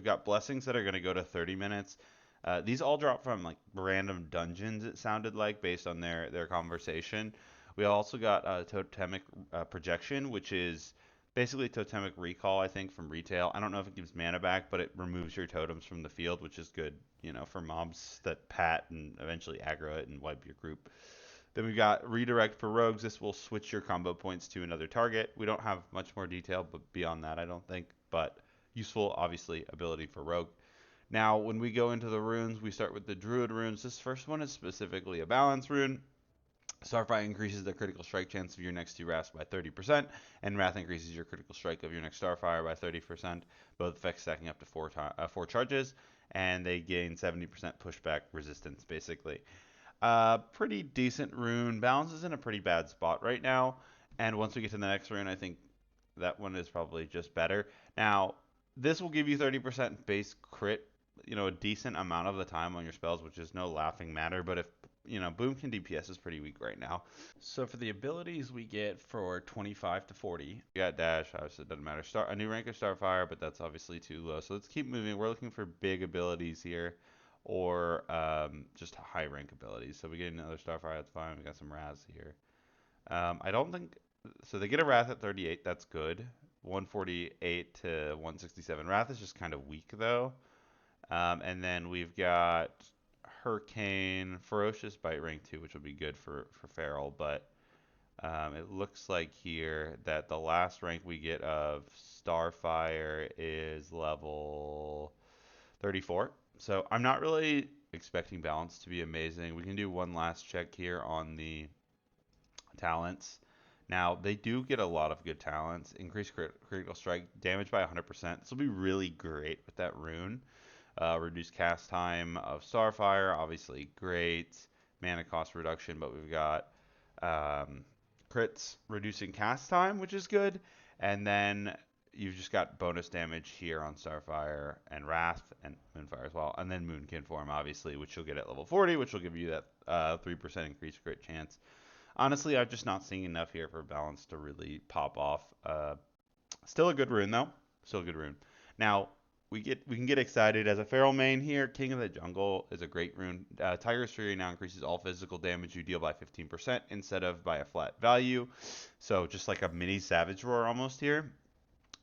We've got blessings that are going to go to 30 minutes. These all drop from like random dungeons, it sounded like, based on their conversation. We also got totemic projection, which is basically totemic recall, I think, from retail. I don't know if it gives mana back, but it removes your totems from the field, which is good, you know, for mobs that pat and eventually aggro it and wipe your group. Then we've got redirect for rogues. This will switch your combo points to another target. We don't have much more detail, but beyond that, I don't think. But useful, obviously, ability for rogue. Now, when we go into the runes, we start with the Druid runes. This first one is specifically a balance rune. Starfire increases the critical strike chance of your next two Wraths by 30%, and Wrath increases your critical strike of your next Starfire by 30%. Both effects stacking up to four charges, and they gain 70% pushback resistance, basically. Pretty decent rune. Balance is in a pretty bad spot right now, and once we get to the next rune, I think that one is probably just better. Now, this will give you 30% base crit, you know, a decent amount of the time on your spells, which is no laughing matter. But if, you know, Boomkin DPS is pretty weak right now. So for the abilities we get for 25 to 40, we got Dash, obviously it doesn't matter. A new rank of Starfire, but that's obviously too low. So let's keep moving. We're looking for big abilities here, or just high rank abilities. So we get another Starfire, that's fine. We got some Raz here. I don't think so. They get a Wrath at 38. That's good. 148 to 167. Wrath is just kind of weak though. And then we've got Hurricane, Ferocious Bite rank 2, which will be good for Feral. But it looks like here that the last rank we get of Starfire is level 34. So I'm not really expecting balance to be amazing. We can do one last check here on the talents. Now, they do get a lot of good talents. Increase critical strike, damage by 100%. This will be really great with that rune. Reduce cast time of Starfire, obviously great. Mana cost reduction, but we've got crits reducing cast time, which is good. And then you've just got bonus damage here on Starfire and Wrath and Moonfire as well. And then Moonkin form, obviously, which you'll get at level 40, which will give you that 3% increased crit chance. Honestly, I'm just not seeing enough here for balance to really pop off. Still a good rune though. Still a good rune. Now we can get excited as a feral main here. King of the Jungle is a great rune. Tiger's Fury now increases all physical damage you deal by 15% instead of by a flat value. So just like a mini Savage Roar almost here.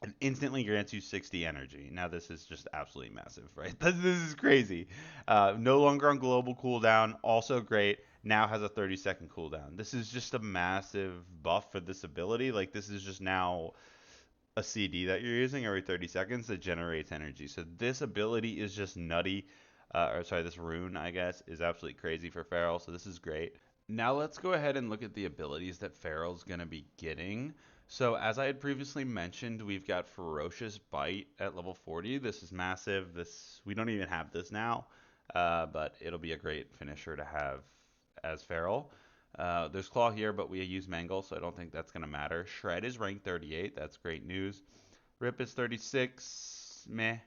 And instantly grants you 60 energy. Now this is just absolutely massive, right? This is crazy. No longer on global cooldown. Also great. Now has a 30-second cooldown. This is just a massive buff for this ability. Like this is just now a CD that you're using every 30 seconds that generates energy. So this ability is just nutty. Or sorry, this rune, I guess, is absolutely crazy for Feral. So this is great. Now let's go ahead and look at the abilities that Feral's going to be getting. So as I had previously mentioned, we've got Ferocious Bite at level 40. This is massive. We don't even have this now, but it'll be a great finisher to have as Feral. There's Claw here, but we use Mangle, so I don't think that's going to matter. Shred is rank 38. That's great news. Rip is 36. Meh.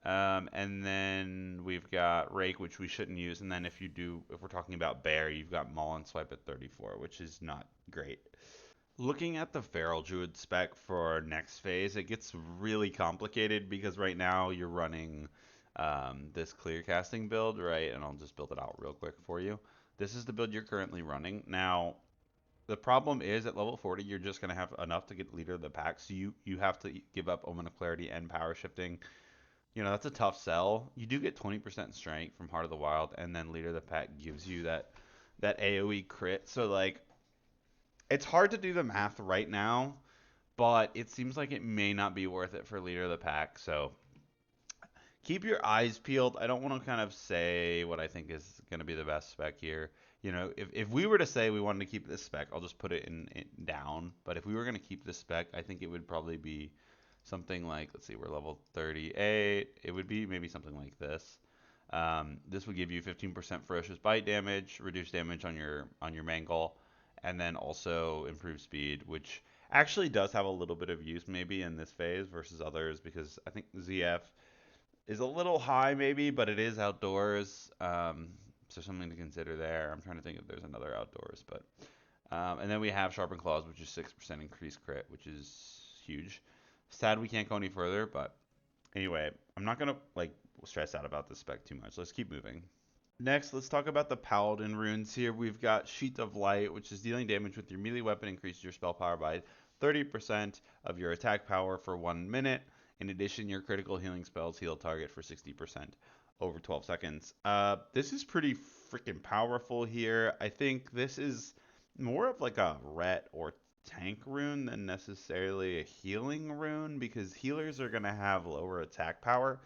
And then we've got Rake, which we shouldn't use. And then if we're talking about Bear, you've got Maul and Swipe at 34, which is not great. Looking at the Feral Druid spec for next phase, it gets really complicated because right now you're running this clear casting build, right? And I'll just build it out real quick for you. This is the build you're currently running. Now, the problem is at level 40, you're just going to have enough to get leader of the pack. So you have to give up Omen of Clarity and power shifting. You know, that's a tough sell. You do get 20% strength from Heart of the Wild, and then leader of the pack gives you that AoE crit. So like, it's hard to do the math right now, but it seems like it may not be worth it for leader of the pack. So keep your eyes peeled. I don't want to kind of say what I think is going to be the best spec here. You know, if we were to say we wanted to keep this spec, I'll just put it in down. But if we were going to keep this spec, I think it would probably be something like, let's see, we're level 38. It would be maybe something like this. This would give you 15% ferocious bite damage, reduce damage on your mangle, and then also improve speed, which actually does have a little bit of use maybe in this phase versus others, because I think ZF is a little high maybe, but it is outdoors. So something to consider there. I'm trying to think if there's another outdoors, but and then we have Sharpened Claws, which is 6% increased crit, which is huge. Sad we can't go any further, but anyway, I'm not gonna like stress out about this spec too much. Let's keep moving. Next, let's talk about the Paladin runes here. We've got Sheet of Light, which is dealing damage with your melee weapon, increases your spell power by 30% of your attack power for 1 minute. In addition, your critical healing spells heal target for 60% over 12 seconds. This is pretty freaking powerful here. I think this is more of like a ret or tank rune than necessarily a healing rune, because healers are going to have lower attack power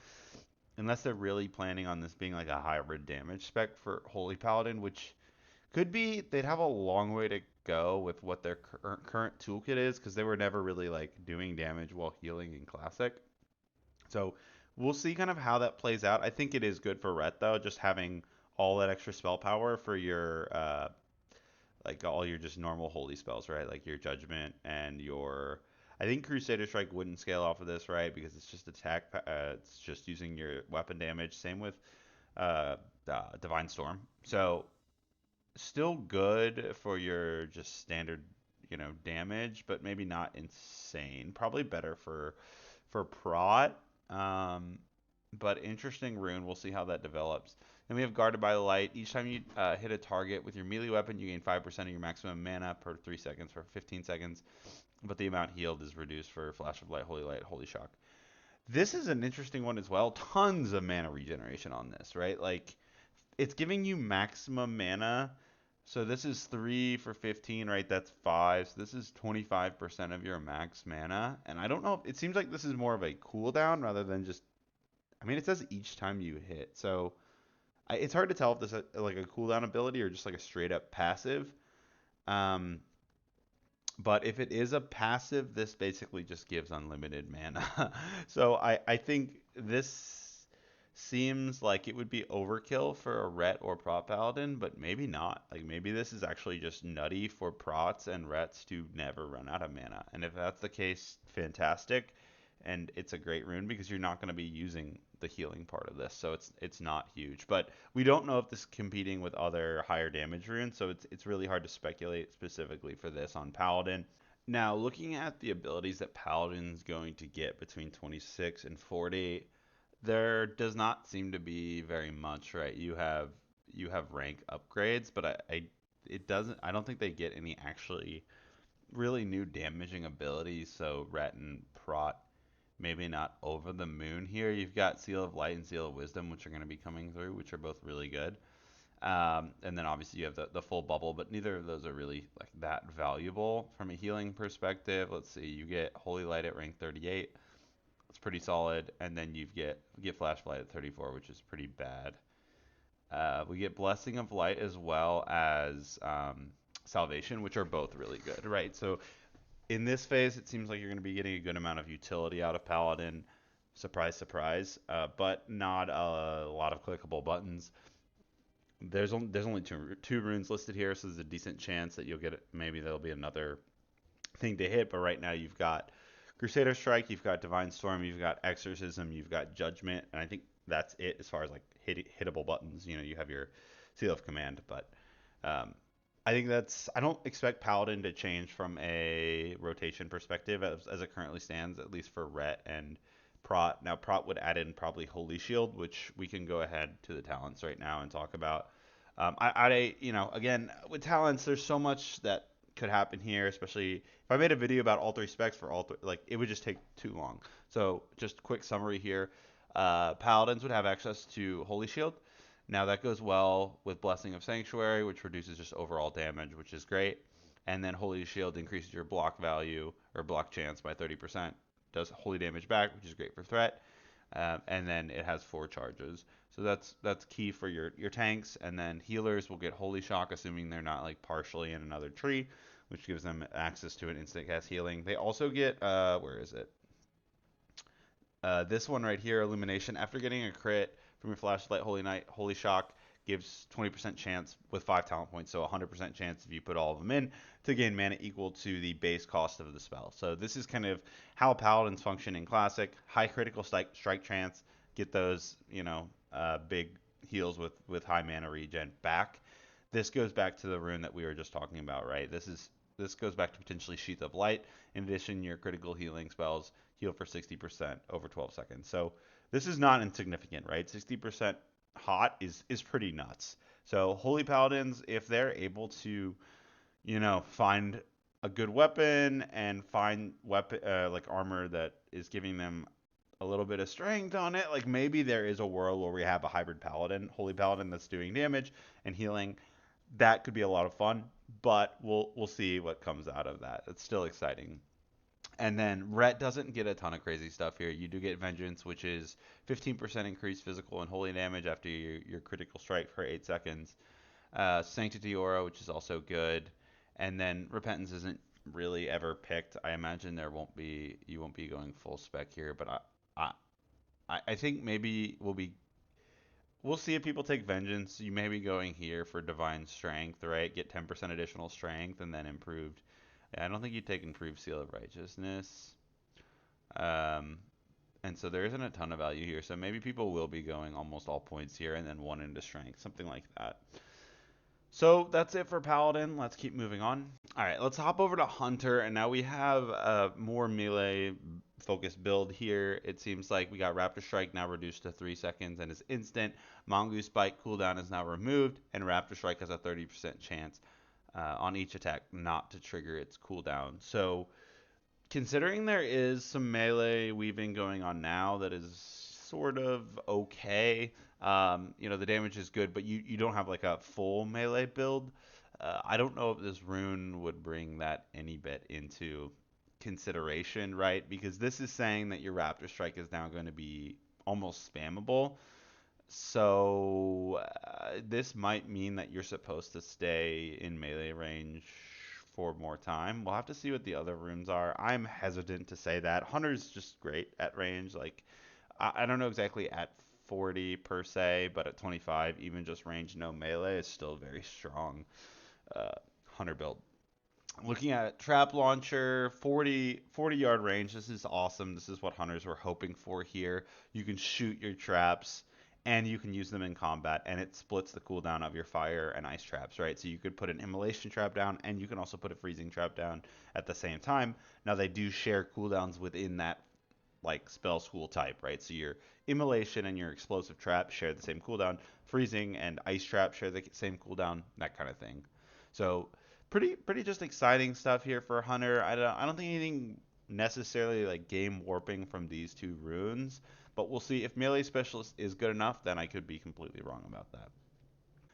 unless they're really planning on this being like a hybrid damage spec for Holy Paladin, which could be. They'd have a long way to go with what their current toolkit is, because they were never really like doing damage while healing in Classic. So we'll see kind of how that plays out. I think it is good for Ret though, just having all that extra spell power for your like all your just normal holy spells, right? Like your Judgment and your. I think Crusader Strike wouldn't scale off of this, right? Because it's just attack. It's just using your weapon damage. Same with uh, Divine Storm. So still good for your just standard, damage, but maybe not insane. Probably better for prot. Um, but interesting rune. We'll see how that develops. Then we have Guarded by the Light. Each time you hit a target with your melee weapon, you gain 5% of your maximum mana per 3 seconds for 15 seconds, but the amount healed is reduced for Flash of Light, Holy Shock. This is an interesting one as well. Tons of mana regeneration on this, right? Like, it's giving you maximum mana. So this is 3 for 15, right? That's 5. So this is 25% of your max mana. And I don't know, it seems like this is more of a cooldown rather than just, I mean, it says each time you hit. So it's hard to tell if this is like a cooldown ability or just like a straight up passive. Um, but if it is a passive, this basically just gives unlimited mana. So I think this seems like it would be overkill for a Ret or Prot Paladin, but maybe not. Like maybe this is actually just nutty for Prots and Rets to never run out of mana. And if that's the case, fantastic. And it's a great rune because you're not going to be using the healing part of this, so it's not huge. But we don't know if this is competing with other higher damage runes, so it's really hard to speculate specifically for this on Paladin. Now, looking at the abilities that Paladin's going to get between 26 and 40, there does not seem to be very much, right? You have rank upgrades, but I don't think they get any actually really new damaging abilities. So Ret and Prot maybe not over the moon here. You've got Seal of Light and Seal of Wisdom, which are going to be coming through, which are both really good. And then obviously you have the full bubble, but neither of those are really like that valuable from a healing perspective. Let's see, you get Holy Light at rank 38. It's pretty solid, and then you get Flashlight at 34, which is pretty bad. We get Blessing of Light as well as Salvation, which are both really good, right? So in this phase, it seems like you're going to be getting a good amount of utility out of Paladin. Surprise, surprise, but not a lot of clickable buttons. There's only two runes listed here, so there's a decent chance that you'll get it. Maybe there'll be another thing to hit, but right now you've got Crusader Strike, you've got Divine Storm, you've got Exorcism, you've got Judgment, and I think that's it as far as like hittable buttons. You have your Seal of Command, but um, I think that's. I don't expect Paladin to change from a rotation perspective as it currently stands, at least for Ret and Prot. Now, Prot would add in probably Holy Shield, which we can go ahead to the talents right now and talk about. Again, with talents, there's so much that could happen here, especially if I made a video about all three specs for all three, like it would just take too long. So just quick summary here. Paladins would have access to Holy Shield. Now that goes well with Blessing of Sanctuary, which reduces just overall damage, which is great. And then Holy Shield increases your block value or block chance by 30%. Does holy damage back, which is great for threat. And then it has 4 charges. So that's key for your tanks. And then healers will get Holy Shock, assuming they're not like partially in another tree, which gives them access to an instant cast healing. They also get where is it? This one right here, Illumination. After getting a crit from your Flashlight, Holy Shock gives 20% chance with 5 talent points, so 100% chance if you put all of them in to gain mana equal to the base cost of the spell. So this is kind of how Paladins function in Classic. High critical strike chance, get those big heals with high mana regen back. This goes back to the rune that we were just talking about, right? This goes back to potentially Sheath of Light. In addition, your critical healing spells heal for 60% over 12 seconds. So This is not insignificant, right? 60% hot is pretty nuts. So Holy Paladins, if they're able to, find a good weapon and find weapon like armor that is giving them a little bit of strength on it, like maybe there is a world where we have a hybrid paladin, holy paladin that's doing damage and healing. That could be a lot of fun, but we'll see what comes out of that. It's still exciting. And then Ret doesn't get a ton of crazy stuff here. You do get Vengeance, which is 15% increased physical and holy damage after your critical strike for 8 seconds. Sanctity Aura, which is also good. And then Repentance isn't really ever picked. I imagine you won't be going full spec here, but I I think maybe we'll see if people take Vengeance. You may be going here for Divine Strength, right? Get 10% additional strength and then improved. Yeah, I don't think you take improved Seal of Righteousness. Um, and so there isn't a ton of value here. So maybe people will be going almost all points here and then one into strength, something like that. So that's it for Paladin. Let's keep moving on. All right, let's hop over to Hunter, and now we have a more melee focused build here. It seems like we got Raptor Strike now reduced to 3 seconds and is instant. Mongoose Spike cooldown is now removed, and Raptor Strike has a 30% chance on each attack not to trigger its cooldown. So considering there is some melee weaving going on now that is sort of okay. The damage is good, but you don't have like a full melee build. I don't know if this rune would bring that any bit into consideration, right? Because this is saying that your Raptor Strike is now going to be almost spammable. So this might mean that you're supposed to stay in melee range for more time. We'll have to see what the other runes are. I'm hesitant to say that. Hunter's just great at range. Like I don't know exactly at 40 per se, but at 25, even just range no melee is still very strong. Uh, Hunter build. Looking at trap launcher, 40 yard range. This is awesome. This is what hunters were hoping for here. You can shoot your traps and you can use them in combat, and it splits the cooldown of your fire and ice traps, right? So you could put an immolation trap down and you can also put a freezing trap down at the same time. Now they do share cooldowns within that like spell school type, right? So your immolation and your explosive trap share the same cooldown. Freezing and ice trap share the same cooldown, that kind of thing. So pretty just exciting stuff here for Hunter. I don't think anything necessarily like game warping from these two runes, but we'll see if melee specialist is good enough. Then I could be completely wrong about that.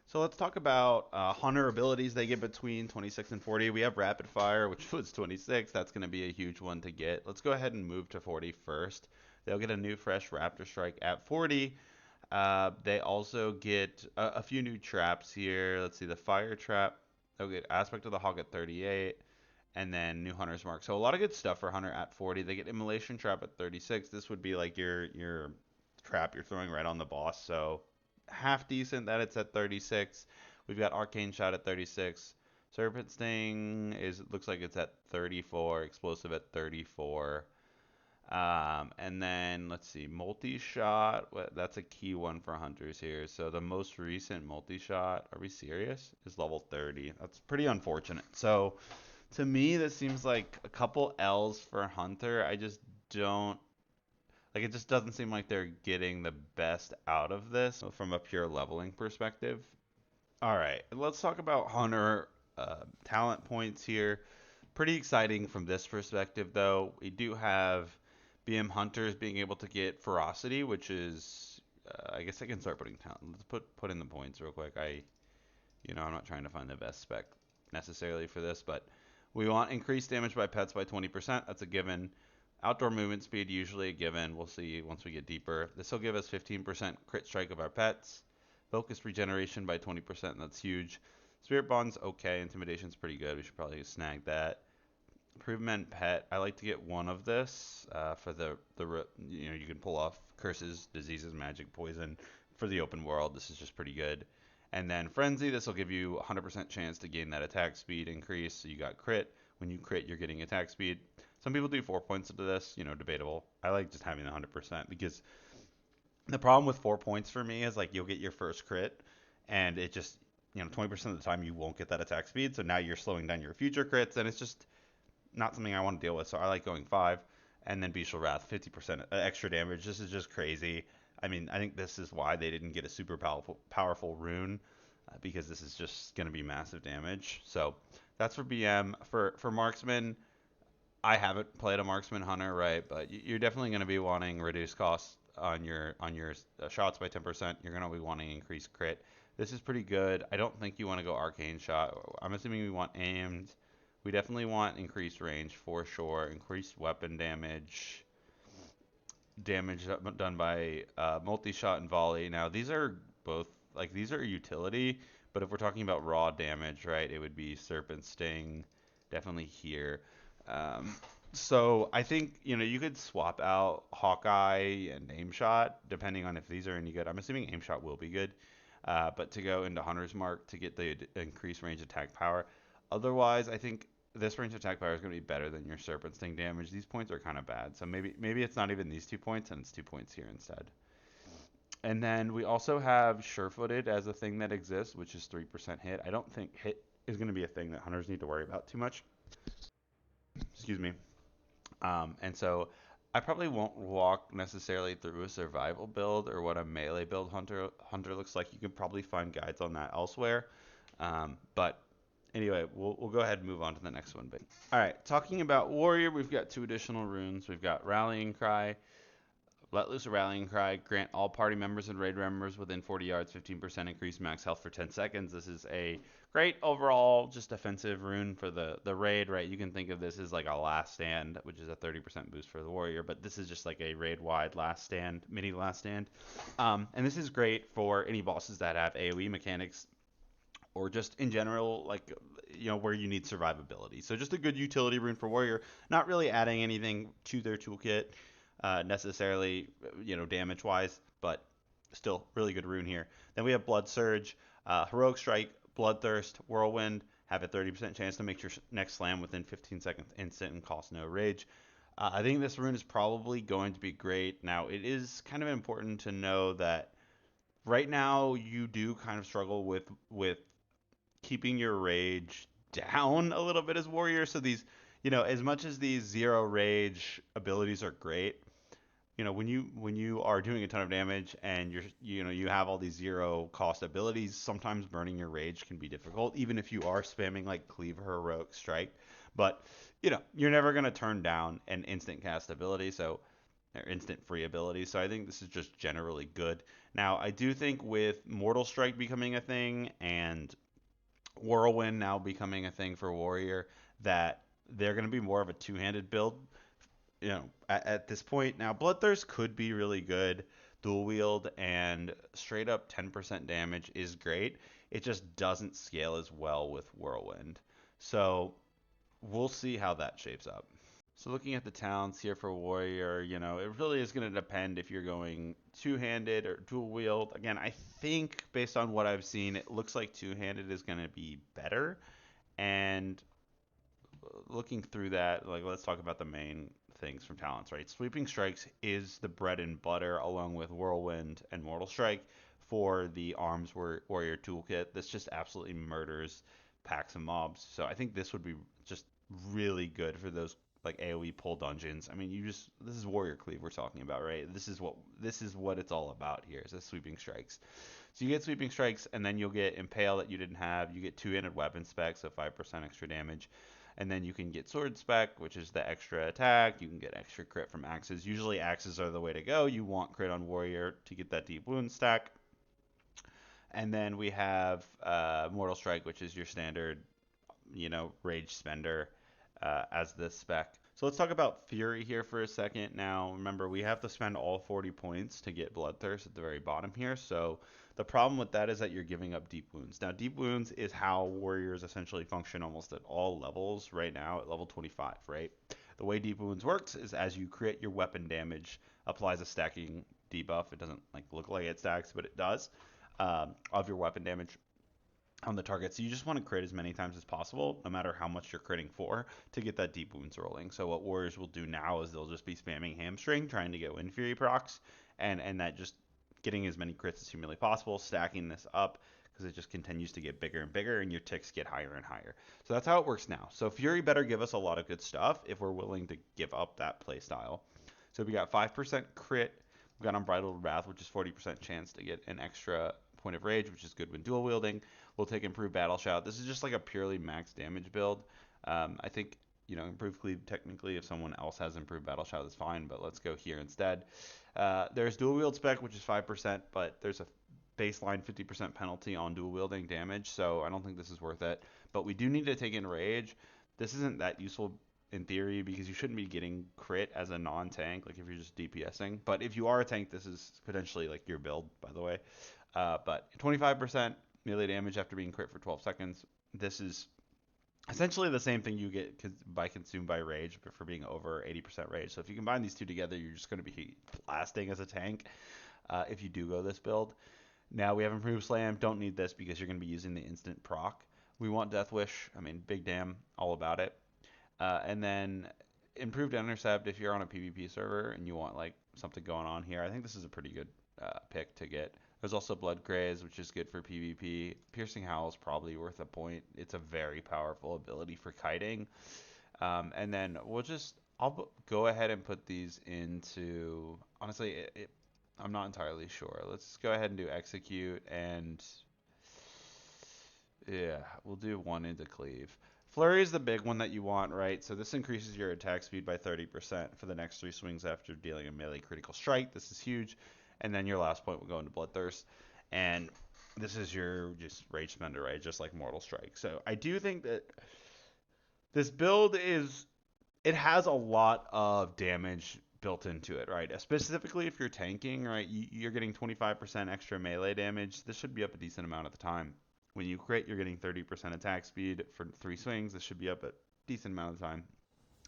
So let's talk about Hunter abilities they get between 26 and 40. We have Rapid Fire, which was 26. That's going to be a huge one to get. Let's go ahead and move to 40 first. They'll get a new fresh Raptor Strike at 40. They also get a few new traps here. Let's see, the Fire Trap. They'll get Aspect of the Hawk at 38. And then new Hunter's Mark. So a lot of good stuff for Hunter at 40. They get Immolation Trap at 36. This would be like your trap you're throwing right on the boss. So half decent that it's at 36. We've got Arcane Shot at 36. Serpent Sting looks like it's at 34. Explosive at 34. And then let's see, multi-shot. That's a key one for hunters here. So the most recent multi-shot, are we serious? Is level 30. That's pretty unfortunate. So to me, this seems like a couple L's for hunter. I just don't like. It just doesn't seem like they're getting the best out of this from a pure leveling perspective. All right, let's talk about hunter talent points here. Pretty exciting from this perspective, though. We do have BM Hunters being able to get Ferocity, which is, I guess I can start putting talent. Let's put in the points real quick. I'm not trying to find the best spec necessarily for this, but we want increased damage by pets by 20%. That's a given. Outdoor movement speed, usually a given. We'll see once we get deeper. This will give us 15% crit strike of our pets. Focus regeneration by 20%, that's huge. Spirit Bond's okay. Intimidation's pretty good. We should probably snag that. Improvement pet. I like to get one of this for you can pull off curses, diseases, magic, poison for the open world. This is just pretty good. And then Frenzy. This will give you 100% chance to gain that attack speed increase. So you got crit. When you crit, you're getting attack speed. Some people do 4 points into this. Debatable. I like just having the 100% because the problem with 4 points for me is like you'll get your first crit, and it just 20% of the time you won't get that attack speed. So now you're slowing down your future crits, and it's just not something I want to deal with. So I like going 5. and then Bestial Wrath, 50% extra damage. This is just crazy. I mean, I think this is why they didn't get a super powerful rune, because this is just going to be massive damage. So that's for BM. For Marksman, I haven't played a Marksman Hunter, right? But you're definitely going to be wanting reduced costs on your shots by 10%. You're going to be wanting increased crit. This is pretty good. I don't think you want to go Arcane Shot. I'm assuming we want aimed. We definitely want increased range for sure. Increased weapon damage. Damage done by multi-shot and volley. Now these are both these are utility, but if we're talking about raw damage, right, it would be Serpent Sting, definitely here. So I think you could swap out Hawkeye and Aim Shot depending on if these are any good. I'm assuming Aim Shot will be good, but to go into Hunter's Mark to get the increased range attack power. Otherwise, I think this range attack power is going to be better than your Serpent Sting damage. These points are kind of bad, so maybe it's not even these 2 points and it's 2 points here instead. And then we also have Surefooted as a thing that exists, which is 3% hit. I don't think hit is going to be a thing that hunters need to worry about too much. Excuse me. And so I probably won't walk necessarily through a survival build or what a melee build hunter looks like. You can probably find guides on that elsewhere. But anyway, we'll go ahead and move on to the next one. But all right, talking about warrior, we've got 2 additional runes. We've got Rallying Cry. Let loose a Rallying Cry. Grant all party members and raid members within 40 yards 15% increased max health for 10 seconds. This is a great overall just defensive rune for the raid, right? You can think of this as like a last stand, which is a 30% boost for the warrior, but this is just like a raid-wide last stand, mini last stand. And this is great for any bosses that have AoE mechanics or just in general, where you need survivability. So just a good utility rune for warrior, not really adding anything to their toolkit. Necessarily, damage wise, but still really good rune here. Then we have Blood Surge, Heroic Strike, Bloodthirst, Whirlwind have a 30% chance to make your next slam within 15 seconds instant and cost no rage. I think this rune is probably going to be great. Now, it is kind of important to know that right now you do kind of struggle with keeping your rage down a little bit as warrior. So these, as much as these zero rage abilities are great, when you are doing a ton of damage and you have all these zero cost abilities, sometimes burning your rage can be difficult, even if you are spamming like Cleave or Heroic Strike. But you're never gonna turn down an instant cast ability, or instant free ability. So I think this is just generally good. Now I do think with Mortal Strike becoming a thing and Whirlwind now becoming a thing for warrior, that they're gonna be more of a two-handed build at this point. Now, Bloodthirst could be really good. Dual wield and straight up 10% damage is great. It just doesn't scale as well with Whirlwind. So we'll see how that shapes up. So looking at the talents here for Warrior, it really is going to depend if you're going two-handed or dual wield. Again, I think based on what I've seen, it looks like two-handed is going to be better. And looking through that, let's talk about the main things from talents, right? Sweeping Strikes is the bread and butter along with Whirlwind and Mortal Strike for the Arms Warrior toolkit. This just absolutely murders packs and mobs. So I think this would be just really good for those AoE pull dungeons. I mean, this is Warrior Cleave we're talking about, right? This is what it's all about here, is the Sweeping Strikes. So you get Sweeping Strikes, and then you'll get Impale that you didn't have. You get two-handed weapon spec, so 5% extra damage. And then you can get Sword Spec, which is the extra attack. You can get extra crit from axes. Usually axes are the way to go. You want crit on warrior to get that deep wound stack. And then we have Mortal Strike, which is your standard, rage spender as this spec. So let's talk about Fury here for a second. Now, remember, we have to spend all 40 points to get Bloodthirst at the very bottom here. So the problem with that is that you're giving up Deep Wounds. Now, Deep Wounds is how warriors essentially function almost at all levels right now at level 25, right? The way Deep Wounds works is as you create your weapon damage, applies a stacking debuff. It doesn't look like it stacks, but it does, of your weapon damage on the target. So you just want to crit as many times as possible, no matter how much you're critting for, to get that deep wounds rolling. So what warriors will do now is they'll just be spamming Hamstring, trying to get Wind Fury procs, and that just getting as many crits as humanly possible, stacking this up, because it just continues to get bigger and bigger, and your ticks get higher and higher. So that's how it works now. So Fury better give us a lot of good stuff if we're willing to give up that playstyle. So we got 5% crit. We got Unbridled Wrath, which is 40% chance to get an extra point of rage, which is good when dual wielding. We'll take Improved Battle Shout. This is just like a purely max damage build. I think, Improved Cleave, technically, if someone else has Improved Battle Shout, that's fine, but let's go here instead. There's Dual Wield Spec, which is 5%, but there's a baseline 50% penalty on dual wielding damage, so I don't think this is worth it. But we do need to take in Rage. This isn't that useful in theory because you shouldn't be getting crit as a non-tank, like if you're just DPSing. But if you are a tank, this is potentially like your build, by the way. But 25% melee damage after being crit for 12 seconds. This is essentially the same thing you get by consumed by rage, but for being over 80% rage. So if you combine these two together, you're just going to be blasting as a tank if you do go this build. Now we have Improved Slam. Don't need this because you're going to be using the instant proc. We want Death Wish. I mean, big damn, all about it. And then Improved Intercept if you're on a PvP server and you want like something going on here. I think this is a pretty good pick to get. There's also Blood Graze, which is good for PvP. Piercing Howl is probably worth a point. It's a very powerful ability for kiting. And then I'll go ahead and put these into, honestly, I'm not entirely sure. Let's go ahead and do Execute, and yeah, we'll do one into Cleave. Flurry is the big one that you want, right? So this increases your attack speed by 30% for the next 3 swings after dealing a melee critical strike. This is huge. And then your last point will go into Bloodthirst. And this is your just Rage Spender, right? Just like Mortal Strike. So I do think that this build it has a lot of damage built into it, right? Specifically if you're tanking, right? You're getting 25% extra melee damage. This should be up a decent amount at the time. When you crit, you're getting 30% attack speed for 3 swings. This should be up a decent amount of time.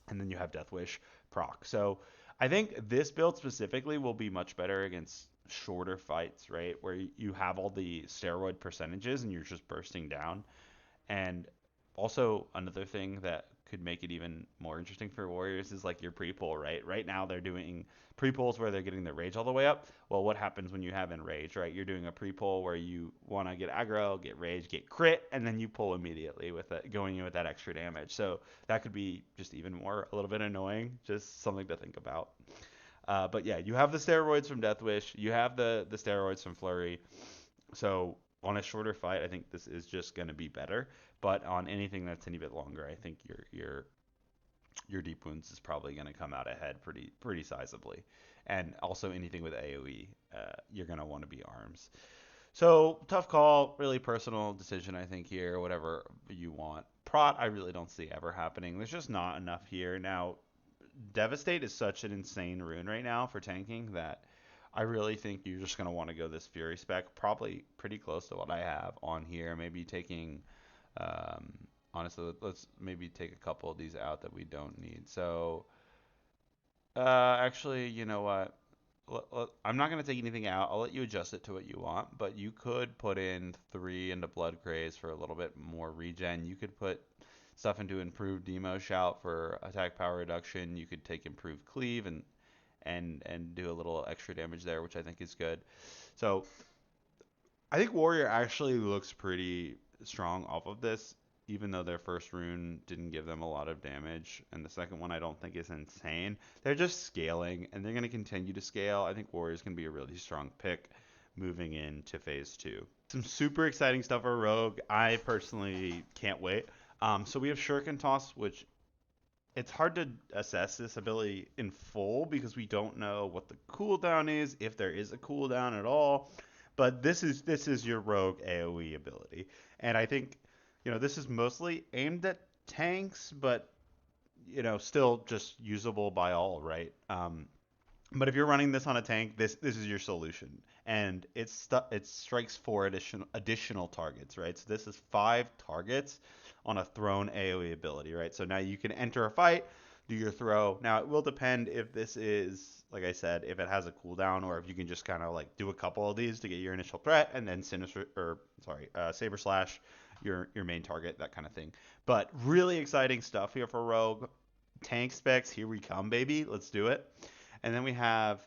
And then you have Death Wish proc. So I think this build specifically will be much better against shorter fights, right? Where you have all the steroid percentages and you're just bursting down. And also another thing that could make it even more interesting for warriors is like your pre-pull, right? Right now they're doing pre-pulls where they're getting their rage all the way up. Well, what happens when you have enrage, right? You're doing a pre-pull where you want to get aggro, get rage, get crit, and then you pull immediately with it, going in with that extra damage. So that could be just even more, a little bit annoying, just something to think about. But yeah, you have the steroids from Death Wish, you have the steroids from Flurry. So on a shorter fight, I think this is just going to be better. But on anything that's any bit longer, I think your deep wounds is probably going to come out ahead pretty sizably. And also anything with AoE, you're going to want to be arms. So tough call, really personal decision, I think here, whatever you want. Prot, I really don't see ever happening. There's just not enough here. Now, Devastate is such an insane rune right now for tanking that I really think you're just going to want to go this Fury spec, probably pretty close to what I have on here. Maybe taking, honestly, let's maybe take a couple of these out that we don't need. So, actually, you know what? I'm not going to take anything out. I'll let you adjust it to what you want, but you could put in 3 into Blood Graze for a little bit more regen. You could put stuff into Improved Demo Shout for attack power reduction. You could take Improved Cleave and do a little extra damage there, which I think is good. So I think Warrior actually looks pretty strong off of this, even though their first rune didn't give them a lot of damage, and the second one I don't think is insane. They're just scaling, and they're going to continue to scale. I think Warrior's going to be a really strong pick moving into Phase 2. Some super exciting stuff for Rogue. I personally can't wait. So we have Shuriken Toss, which it's hard to assess this ability in full because we don't know what the cooldown is, if there is a cooldown at all. But this is your Rogue AoE ability, and I think this is mostly aimed at tanks, but still just usable by all, right? But if you're running this on a tank, this is your solution, and it strikes 4 additional targets, right? So this is 5 targets on a thrown AoE ability, right? So now you can enter a fight, do your throw. Now it will depend if this is, like I said, if it has a cooldown or if you can just kind of like do a couple of these to get your initial threat and then Saber Slash your main target, that kind of thing. But really exciting stuff here for Rogue. Tank specs, here we come, baby. Let's do it. And then we have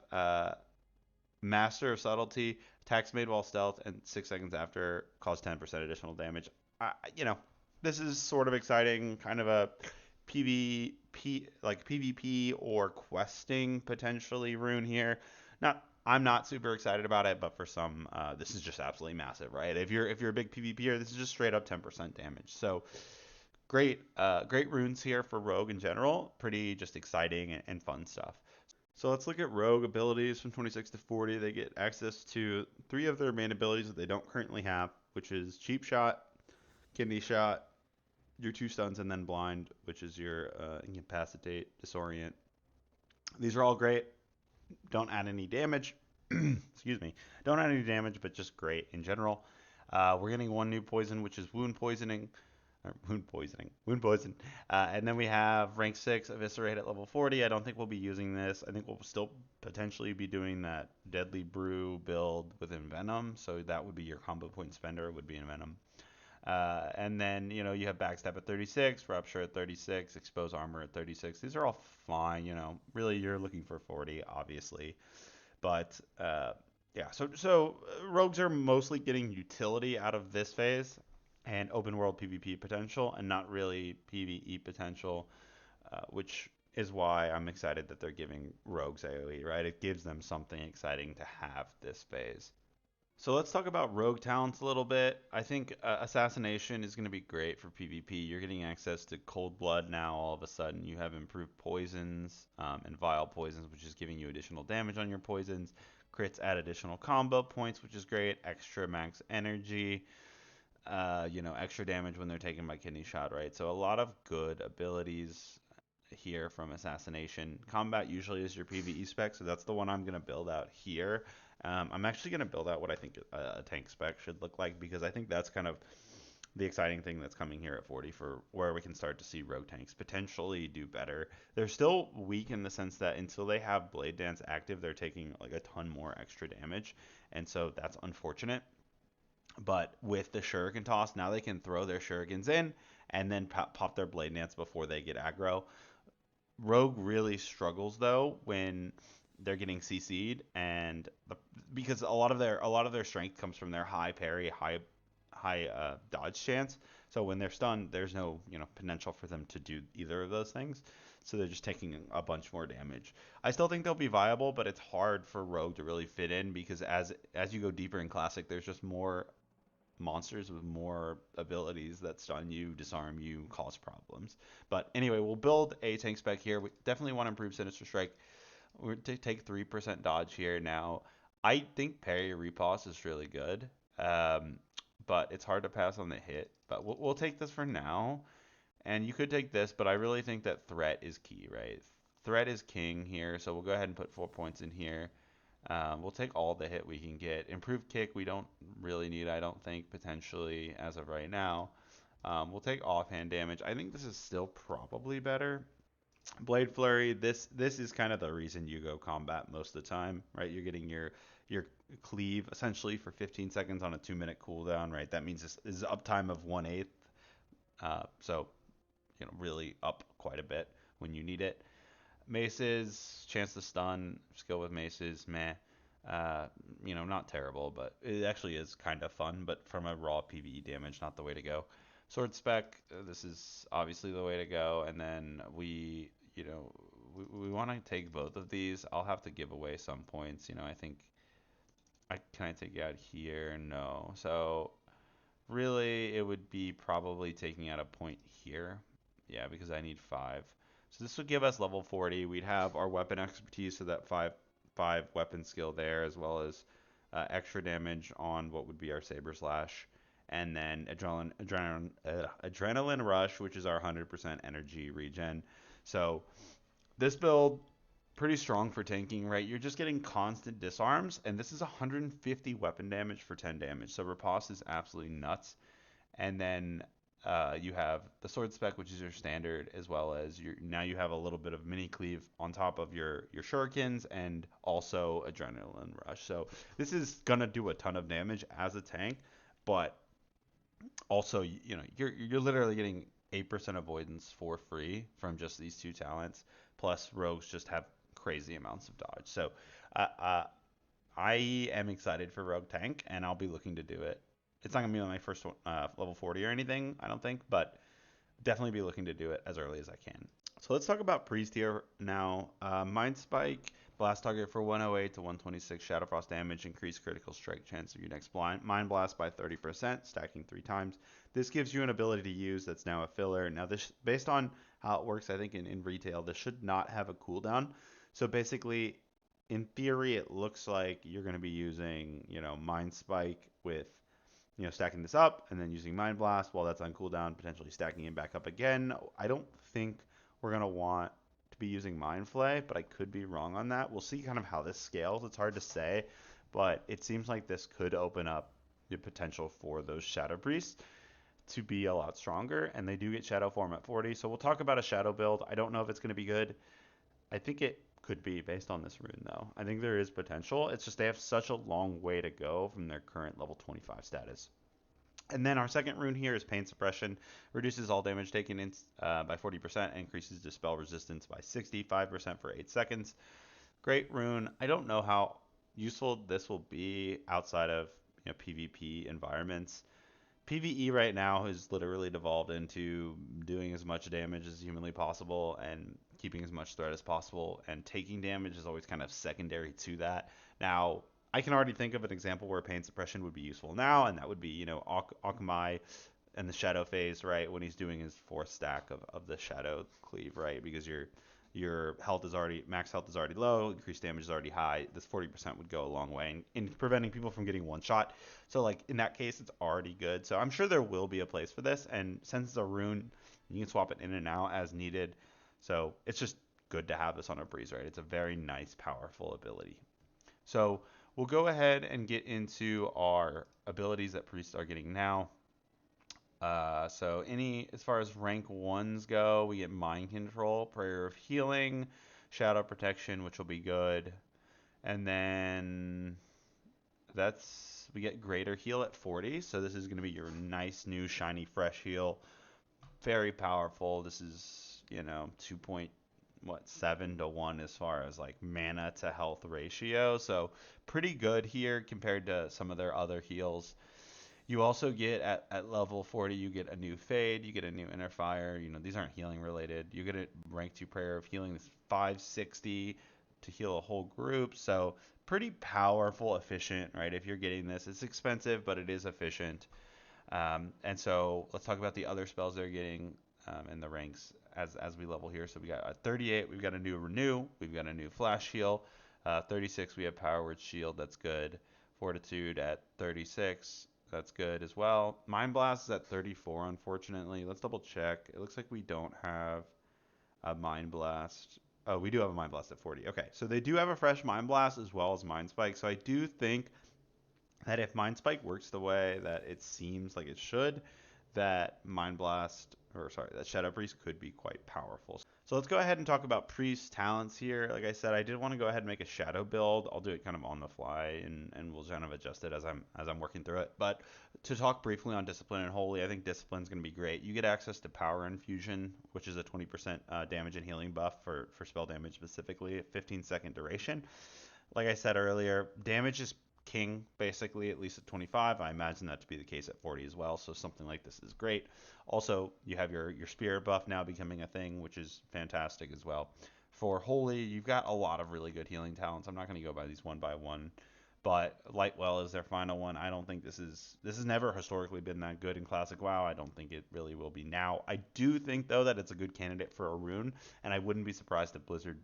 Master of Subtlety. Attacks made while stealth and 6 seconds after cause 10% additional damage. You know, this is sort of exciting, kind of a PvP or questing potentially rune here. I'm not super excited about it, but for some, this is just absolutely massive, right? If you're a big PvPer, this is just straight up 10% damage. So great runes here for Rogue in general. Pretty just exciting and fun stuff. So let's look at Rogue abilities from 26 to 40. They get access to 3 of their main abilities that they don't currently have, which is Cheap Shot, Kidney Shot, your 2 stuns, and then Blind, which is your Incapacitate, Disorient. These are all great. Don't add any damage. Excuse me. Don't add any damage, but just great in general. We're getting 1 new poison, which is Wound Poisoning. Wound poison. And then we have rank 6 eviscerate at level 40. I don't think we'll be using this. I think we'll still potentially be doing that deadly brew build with Envenom. So that would be your combo point spender, would be Envenom. And then, you know, you have backstab at 36, rupture at 36, expose armor at 36. These are all fine, you know. Really, you're looking for 40, obviously. But yeah, so rogues are mostly getting utility out of this phase and open world PvP potential, and not really PvE potential, which is why I'm excited that they're giving rogues AoE, right? It gives them something exciting to have this phase. So let's talk about rogue talents a little bit. I think assassination is going to be great for PvP. You're getting access to cold blood now. All of a sudden, you have improved poisons and vile poisons, which is giving you additional damage on your poisons. Crits add additional combo points, which is great. Extra max energy. You know, extra damage when they're taken by kidney shot, right? So a lot of good abilities here from assassination. Combat usually is your PvE spec, so that's the one I'm going to build out here. I'm actually going to build out what I think a tank spec should look like, because I think that's kind of the exciting thing that's coming here at 40 for where we can start to see rogue tanks potentially do better. They're still weak in the sense that until they have Blade Dance active, they're taking like a ton more extra damage, and so that's unfortunate. But with the Shuriken Toss, now they can throw their Shurikens in and then pop their Blade Dance before they get aggro. Rogue really struggles though when they're getting CC'd, and because a lot of their strength comes from their high parry, high dodge chance. So when they're stunned, there's no potential for them to do either of those things. So they're just taking a bunch more damage. I still think they'll be viable, but it's hard for Rogue to really fit in, because as you go deeper in Classic, there's just more monsters with more abilities that stun you, disarm you, cause problems. But anyway, we'll build a tank spec here. We definitely want to improve Sinister Strike. We're to take 3% dodge here now. I think parry riposte is really good, but it's hard to pass on the hit. But we'll take this for now. And you could take this, but I really think that threat is key, right? Threat is king here, so we'll go ahead and put 4 points in here. We'll take all the hit we can get. Improved kick we don't really need, I don't think, potentially, as of right now. We'll take offhand damage. I think this is still probably better. Blade Flurry, this is kind of the reason you go combat most of the time, right? You're getting your cleave essentially for 15 seconds on a 2-minute cooldown, right? That means this is uptime of 1/8. So, really up quite a bit when you need it. Maces, chance to stun, just go with maces, meh. Not terrible, but it actually is kind of fun, but from a raw PvE damage, not the way to go. Sword spec, this is obviously the way to go, and then we want to take both of these. I'll have to give away some points, I think. Can I take it out here? No. So really, it would be probably taking out a point here. Yeah, because I need 5. So this would give us level 40. We'd have our weapon expertise, so that 5 weapon skill there, as well as extra damage on what would be our Saber Slash, and then Adrenaline Rush, which is our 100% energy regen. So this build, pretty strong for tanking, right? You're just getting constant disarms, and this is 150 weapon damage for 10 damage. So riposte is absolutely nuts. And then you have the sword spec, which is your standard, as well as now you have a little bit of mini cleave on top of your shurikens, and also adrenaline rush. So this is gonna do a ton of damage as a tank, but also you're literally getting 8% avoidance for free from just these 2 talents. Plus rogues just have crazy amounts of dodge. So I am excited for Rogue Tank, and I'll be looking to do it. It's not gonna be on my first level 40 or anything, I don't think, but definitely be looking to do it as early as I can. So let's talk about Priest here now. Mind Spike, blast target for 108 to 126 Shadow Frost damage, increase critical strike chance of your next Mind Blast by 30%, stacking 3 times. This gives you an ability to use that's now a filler. Now this, based on how it works, I think in retail, this should not have a cooldown. So basically, in theory, it looks like you're going to be using, Mind Spike with stacking this up and then using Mind Blast while that's on cooldown, potentially stacking it back up again. I don't think we're going to want to be using Mind Flay, but I could be wrong on that. We'll see kind of how this scales. It's hard to say, but it seems like this could open up the potential for those Shadow Priests to be a lot stronger, and they do get Shadow Form at 40, so we'll talk about a Shadow build. I don't know if it's going to be good. I think it could be based on this rune, though. I think there is potential. It's just they have such a long way to go from their current level 25 status. And then our second rune here is Pain Suppression. Reduces all damage taken in, by 40%, increases Dispel resistance by 65% for 8 seconds. Great rune. I don't know how useful this will be outside of PvP environments. PvE right now has literally devolved into doing as much damage as humanly possible and keeping as much threat as possible, and taking damage is always kind of secondary to that. Now, I can already think of an example where Pain Suppression would be useful now, and that would be, Akamai and the Shadow phase, right, when he's doing his 4th stack of the Shadow Cleave, right, because your health is already, max health is already low, increased damage is already high. This 40% would go a long way in preventing people from getting one shot. So like in that case, it's already good. So I'm sure there will be a place for this. And since it's a rune, you can swap it in and out as needed. So it's just good to have this on a breeze, right? It's a very nice, powerful ability. So we'll go ahead and get into our abilities that priests are getting now. So as far as rank 1s go, we get Mind Control, Prayer of Healing, Shadow Protection, which will be good. And then we get Greater Heal at 40. So this is going to be your nice, new, shiny, fresh heal. Very powerful. This is, 2.7 to 1 as far as like mana to health ratio. So pretty good here compared to some of their other heals. You also get at level 40, you get a new Fade, you get a new Inner Fire. These aren't healing related. You get a rank 2 Prayer of Healing. This 560 to heal a whole group. So pretty powerful, efficient, right? If you're getting this, it's expensive, but it is efficient. And so let's talk about the other spells they're getting in the ranks as we level here. So we got at 38, we've got a new Renew, we've got a new Flash Heal. 36, we have Power Word Shield, that's good. Fortitude at 36. That's good as well. Mind Blast is at 34, unfortunately. Let's double check. It looks like we don't have a Mind Blast. Oh, we do have a Mind Blast at 40. Okay, so they do have a fresh Mind Blast as well as Mind Spike. So I do think that if Mind Spike works the way that it seems like it should, that that Shadow Priest could be quite powerful. So let's go ahead and talk about Priest talents here. Like I said, I did want to go ahead and make a Shadow build. I'll do it kind of on the fly, and we'll kind of adjust it as I'm working through it. But to talk briefly on Discipline and Holy, I think Discipline is going to be great. You get access to Power Infusion, which is a 20% damage and healing buff for spell damage specifically, 15-second duration. Like I said earlier, damage is king, basically, at least at 25. I imagine that to be the case at 40 as well, so something like this is great. Also, you have your Spirit buff now becoming a thing, which is fantastic as well. For Holy, you've got a lot of really good healing talents. I'm not going to go by these one by one, but Lightwell is their final one. I don't think this has never historically been that good in Classic WoW. I don't think it really will be now. I do think, though, that it's a good candidate for a rune, and I wouldn't be surprised if Blizzard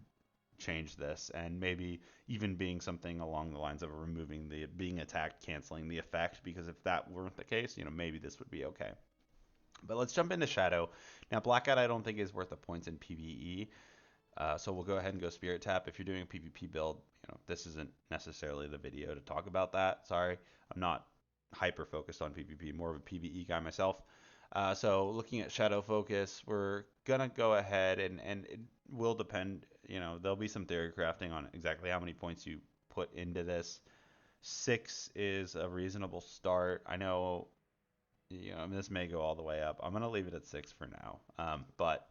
change this, and maybe even being something along the lines of removing the being attacked, canceling the effect, because if that weren't the case, maybe this would be okay. But let's jump into Shadow. Now, Blackout I don't think is worth the points in PvE, so we'll go ahead and go Spirit Tap. If you're doing a PvP build, this isn't necessarily the video to talk about that. Sorry, I'm not hyper focused on PvP, more of a PvE guy myself. So looking at Shadow Focus, we're gonna go ahead and it will depend. There'll be some theory crafting on exactly how many points you put into this. 6 is a reasonable start. I know, this may go all the way up. I'm gonna leave it at 6 for now. But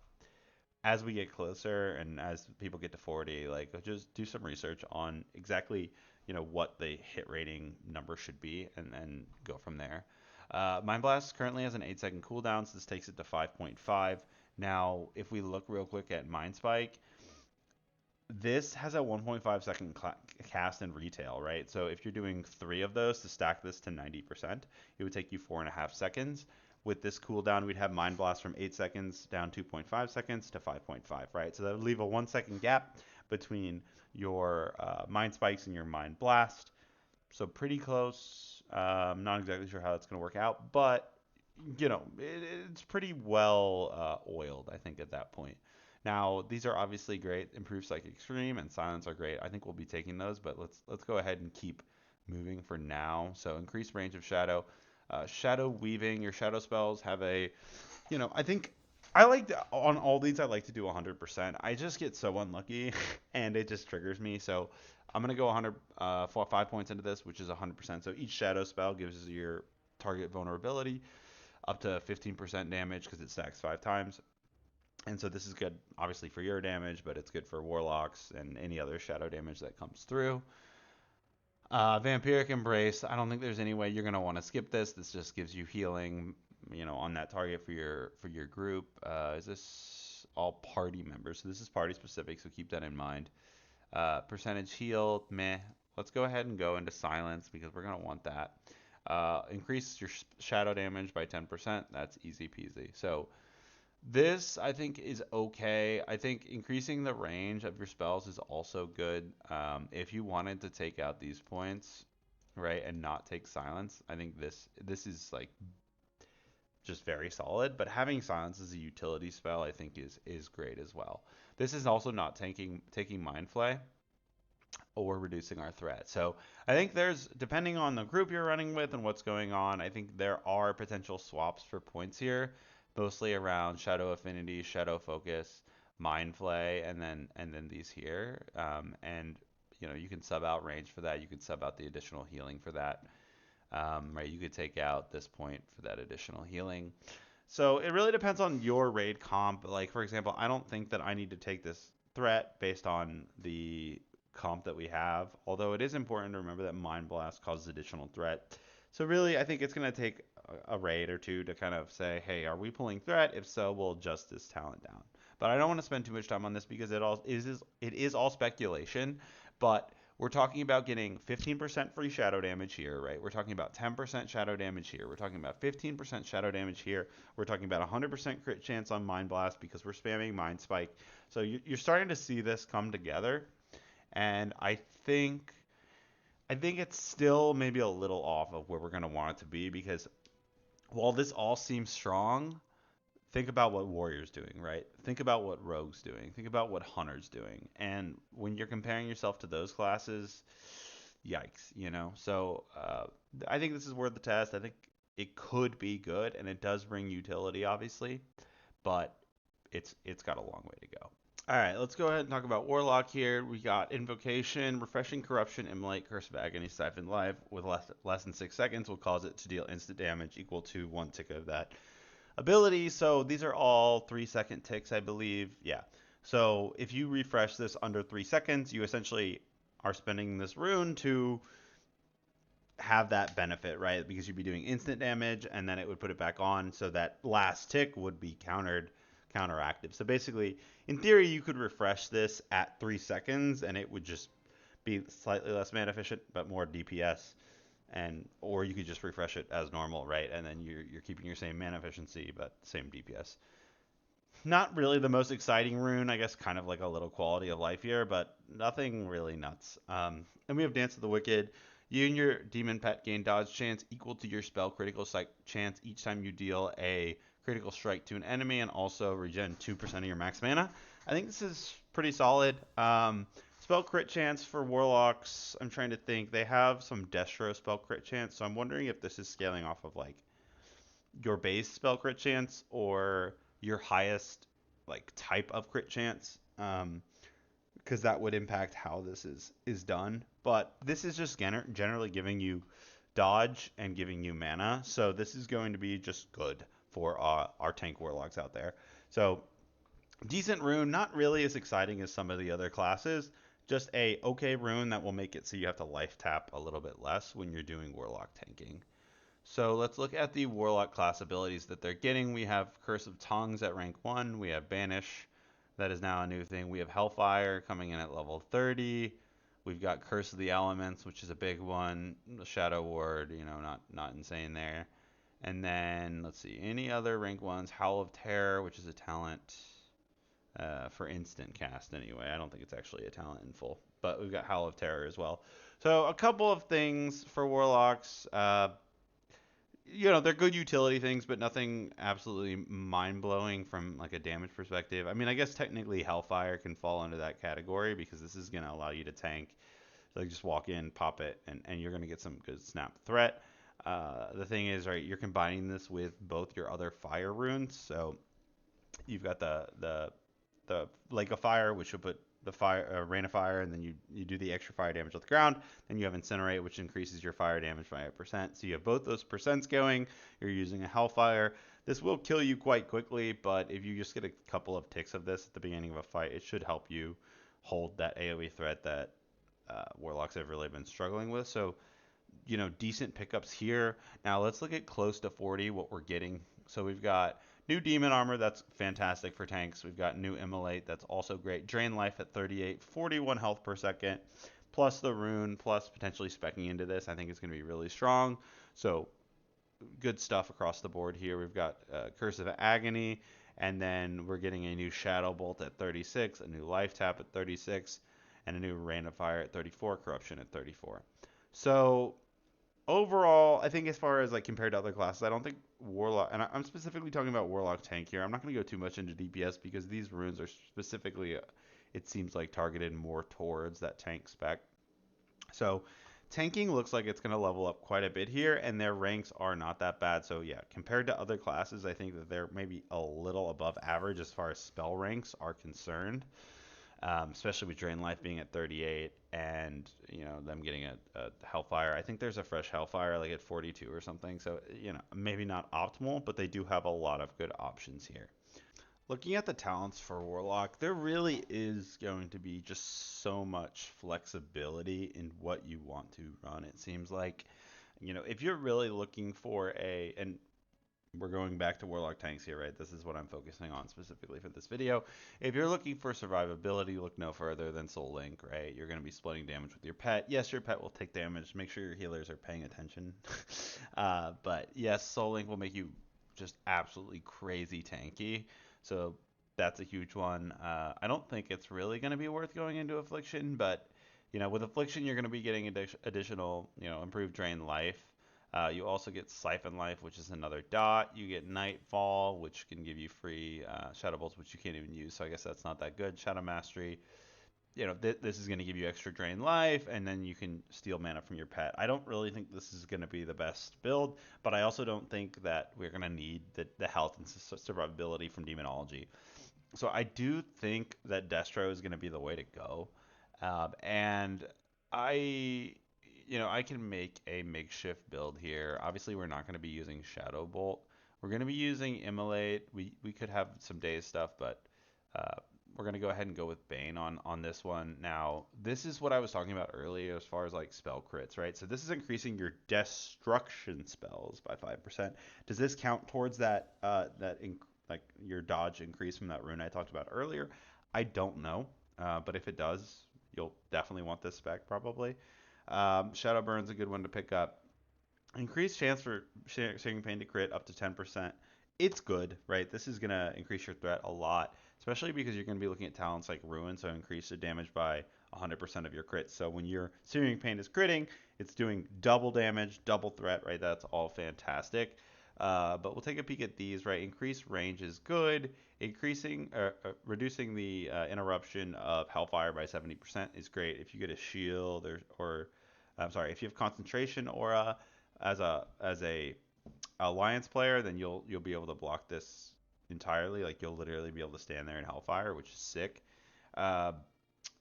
as we get closer and as people get to 40, like just do some research on exactly, what the hit rating number should be, and then go from there. Mind Blast currently has an 8-second cooldown, so this takes it to 5.5. Now, if we look real quick at Mind Spike, this has a 1.5-second cast in retail, right? So if you're doing 3 of those to stack this to 90%, it would take you 4.5 seconds. With this cooldown, we'd have Mind Blast from 8 seconds down 2.5 seconds to 5.5, right? So that would leave a 1-second gap between your Mind Spikes and your Mind Blast. So pretty close. Not exactly sure how that's going to work out, but it's pretty well oiled, I think, at that point. Now, these are obviously great. Improved Psychic Extreme and Silence are great. I think we'll be taking those, but let's go ahead and keep moving for now. So increased range of Shadow. Shadow Weaving, your Shadow spells have I think on all these, I like to do 100%. I just get so unlucky, and it just triggers me. So I'm going to go 5 points into this, which is 100%. So each Shadow spell gives your target vulnerability up to 15% damage because it stacks 5 times. And so this is good, obviously, for your damage, but it's good for Warlocks and any other shadow damage that comes through. Vampiric Embrace, I don't think there's any way you're going to want to skip this. This just gives you healing, on that target for your group. Is this all party members? So this is party specific, so keep that in mind. Percentage heal, meh. Let's go ahead and go into Silence because we're going to want that. Increase your shadow damage by 10%. That's easy peasy. So this, I think, is okay. I think increasing the range of your spells is also good. If you wanted to take out these points, right, and not take Silence, I think this is like just very solid. But having Silence as a utility spell, I think, is great as well. This is also not taking Mind Flay or reducing our threat. So I think depending on the group you're running with and what's going on, I think there are potential swaps for points here, mostly around Shadow Affinity, Shadow Focus, Mind Flay, and then these here. And you can sub out range for that. You can sub out the additional healing for that. Right? You could take out this point for that additional healing. So it really depends on your raid comp. Like, for example, I don't think that I need to take this threat based on the comp that we have, although it is important to remember that Mind Blast causes additional threat. So really, I think it's going to take a raid or two to kind of say, hey, are we pulling threat? If so, we'll adjust this talent down. But I don't want to spend too much time on this because it is all speculation, but we're talking about getting 15% free shadow damage here, right? We're talking about 10% shadow damage here. We're talking about 15% shadow damage here. We're talking about 100% crit chance on Mind Blast because we're spamming Mind Spike. So you're starting to see this come together. And I think it's still maybe a little off of where we're going to want it to be because while this all seems strong, think about what Warrior's doing, right? Think about what Rogue's doing. Think about what Hunter's doing. And when you're comparing yourself to those classes, yikes, So I think this is worth the test. I think it could be good, and it does bring utility, obviously, but it's got a long way to go. All right, let's go ahead and talk about Warlock here. We got Invocation, Refreshing Corruption, Immolate, Curse of Agony, Siphon Life. With less than 6 seconds will cause it to deal instant damage equal to 1 tick of that ability. So these are all 3-second ticks, I believe. Yeah. So if you refresh this under 3 seconds, you essentially are spending this rune to have that benefit, right? Because you'd be doing instant damage, and then it would put it back on, so that last tick would be counteractive. So basically, in theory, you could refresh this at 3 seconds, and it would just be slightly less mana efficient, but more DPS. Or you could just refresh it as normal, right? And then you're keeping your same mana efficiency, but same DPS. Not really the most exciting rune, I guess, kind of like a little quality of life here, but nothing really nuts. And we have Dance of the Wicked. You and your demon pet gain dodge chance equal to your spell critical strike chance each time you deal a critical strike to an enemy, and also regen 2% of your max mana. I think this is pretty solid. Spell crit chance for Warlocks, I'm trying to think. They have some Destro spell crit chance, so I'm wondering if this is scaling off of like your base spell crit chance or your highest like type of crit chance, because that would impact how this is done. But this is just generally giving you dodge and giving you mana, so this is going to be just good for our tank Warlocks out there. So decent rune, not really as exciting as some of the other classes. just a okay rune that will make it so you have to life tap a little bit less when you're doing Warlock tanking. So let's look at the Warlock class abilities that they're getting. We have Curse of Tongues at rank 1. We have Banish. That is now a new thing. We have Hellfire coming in at level 30. We've got Curse of the Elements, which is a big one. The Shadow Ward, not insane there. And then, let's see, any other rank 1s. Howl of Terror, which is a talent for instant cast anyway. I don't think it's actually a talent in full. But we've got Howl of Terror as well. So a couple of things for Warlocks. They're good utility things, but nothing absolutely mind-blowing from like a damage perspective. I mean, I guess technically Hellfire can fall into that category because this is going to allow you to tank. Like just walk in, pop it, and you're going to get some good snap threat. The thing is, right, you're combining this with both your other fire runes. So you've got the Lake of Fire, which will put the fire rain of fire, and then you do the extra fire damage on the ground. Then you have Incinerate, which increases your fire damage by 1%. So you have both those percents going. You're using a Hellfire. This will kill you quite quickly, but if you just get a couple of ticks of this at the beginning of a fight, it should help you hold that AoE threat that Warlocks have really been struggling with. So decent pickups here. Now let's look at close to 40, what we're getting. So we've got new Demon Armor, that's fantastic for tanks. We've got new Immolate, that's also great. Drain Life at 38, 41 health per second, plus the Rune, plus potentially speccing into this. I think it's going to be really strong. So good stuff across the board here. We've got Curse of Agony, and then we're getting a new Shadow Bolt at 36, a new Life Tap at 36, and a new Rain of Fire at 34, Corruption at 34. So overall, I think as far as like compared to other classes, I don't think Warlock, and I'm specifically talking about Warlock tank here. I'm not going to go too much into DPS because these runes are specifically, it seems like, targeted more towards that tank spec. So tanking looks like it's going to level up quite a bit here, and their ranks are not that bad. So yeah, compared to other classes, I think that they're maybe a little above average as far as spell ranks are concerned. Especially with Drain Life being at 38 and them getting a Hellfire. I think there's a fresh Hellfire like at 42 or something. So maybe not optimal, but they do have a lot of good options here. Looking at the talents for Warlock, there really is going to be just so much flexibility in what you want to run. It seems like, if you're really looking for and we're going back to Warlock tanks here, right? This is what I'm focusing on specifically for this video. If you're looking for survivability, look no further than Soul Link, right? You're going to be splitting damage with your pet. Yes, your pet will take damage. Make sure your healers are paying attention. But yes, Soul Link will make you just absolutely crazy tanky. So that's a huge one. I don't think it's really going to be worth going into Affliction, but with Affliction, you're going to be getting additional, improved drain life. You also get Siphon Life, which is another dot. You get Nightfall, which can give you free Shadow Bolts, which you can't even use. So I guess that's not that good. Shadow Mastery, this is going to give you extra drain life, and then you can steal mana from your pet. I don't really think this is going to be the best build, but I also don't think that we're going to need the health and survivability from Demonology. So I do think that Destro is going to be the way to go. And I I can make a makeshift build here. Obviously, we're not going to be using Shadow Bolt. We're going to be using Immolate. We could have some Daze stuff, but we're going to go ahead and go with Bane on this one. Now, this is what I was talking about earlier as far as like spell crits, right? So this is increasing your destruction spells by 5%. Does this count towards that like your dodge increase from that rune I talked about earlier? I don't know, but if it does, you'll definitely want this spec probably. Shadow Burn's a good one to pick up. Increased chance for Searing Pain to crit up to 10%. It's good, right? This is going to increase your threat a lot, especially because you're going to be looking at talents like Ruin, so increase the damage by 100% of your crits. So when your Searing Pain is critting, it's doing double damage, double threat, right? That's all fantastic. But we'll take a peek at these, right? Increased range is good. Reducing the interruption of Hellfire by 70% is great. If you get a shield or I'm sorry, if you have concentration aura as a alliance player, then you'll be able to block this entirely. Like you'll literally be able to stand there in Hellfire, which is sick.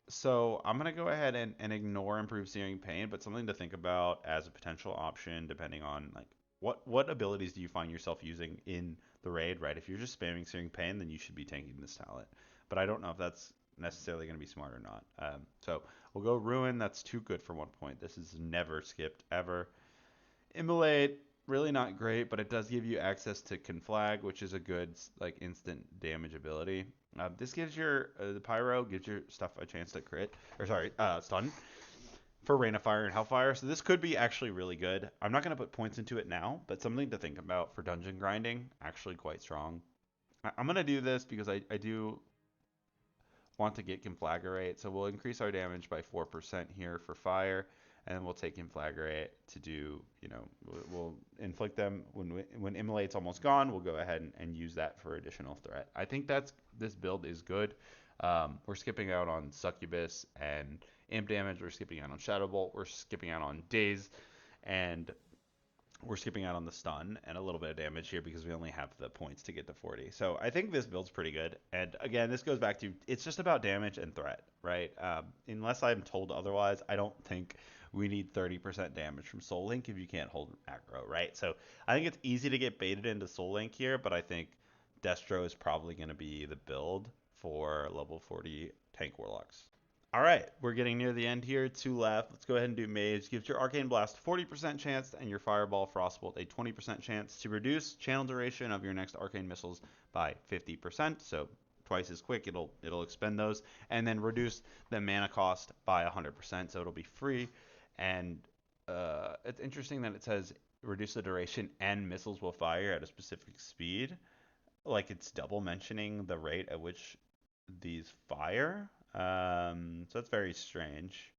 So I'm gonna go ahead and ignore improved Searing Pain, but something to think about as a potential option, depending on like what abilities do you find yourself using in the raid, right? If you're just spamming Searing Pain, then you should be tanking this talent. But I don't know if that's necessarily going to be smart or not. So we'll go Ruin. That's too good for 1 point. This is never skipped ever. Immolate, really not great, but it does give you access to Conflag, which is a good like instant damage ability. This gives your the Pyro gives your stuff a chance to crit, or sorry, stun for Rain of Fire and Hellfire. So this could be actually really good. I'm not going to put points into it now, but something to think about for dungeon grinding. Actually quite strong. I'm going to do this because I do want to get Conflagrate. So we'll increase our damage by 4% here for fire, and then we'll take Conflagrate to do, we'll inflict them when Immolate's almost gone. We'll go ahead and use that for additional threat. I think this build is good. We're skipping out on Succubus and Imp damage. We're skipping out on Shadow Bolt. We're skipping out on Daze, and we're skipping out on the stun and a little bit of damage here because we only have the points to get to 40. So I think this build's pretty good. And again, this goes back to it's just about damage and threat, right? Unless I'm told otherwise, I don't think we need 30% damage from Soul Link if you can't hold aggro, right? So I think it's easy to get baited into Soul Link here, but I think Destro is probably going to be the build for level 40 tank warlocks. All right, we're getting near the end here. 2 left. Let's go ahead and do Mage. Gives your Arcane Blast 40% chance and your Fireball Frostbolt a 20% chance to reduce channel duration of your next Arcane Missiles by 50%. So twice as quick. It'll expend those, and then reduce the mana cost by 100%. So it'll be free. And it's interesting that it says reduce the duration and missiles will fire at a specific speed. Like it's double mentioning the rate at which these fire. So that's very strange.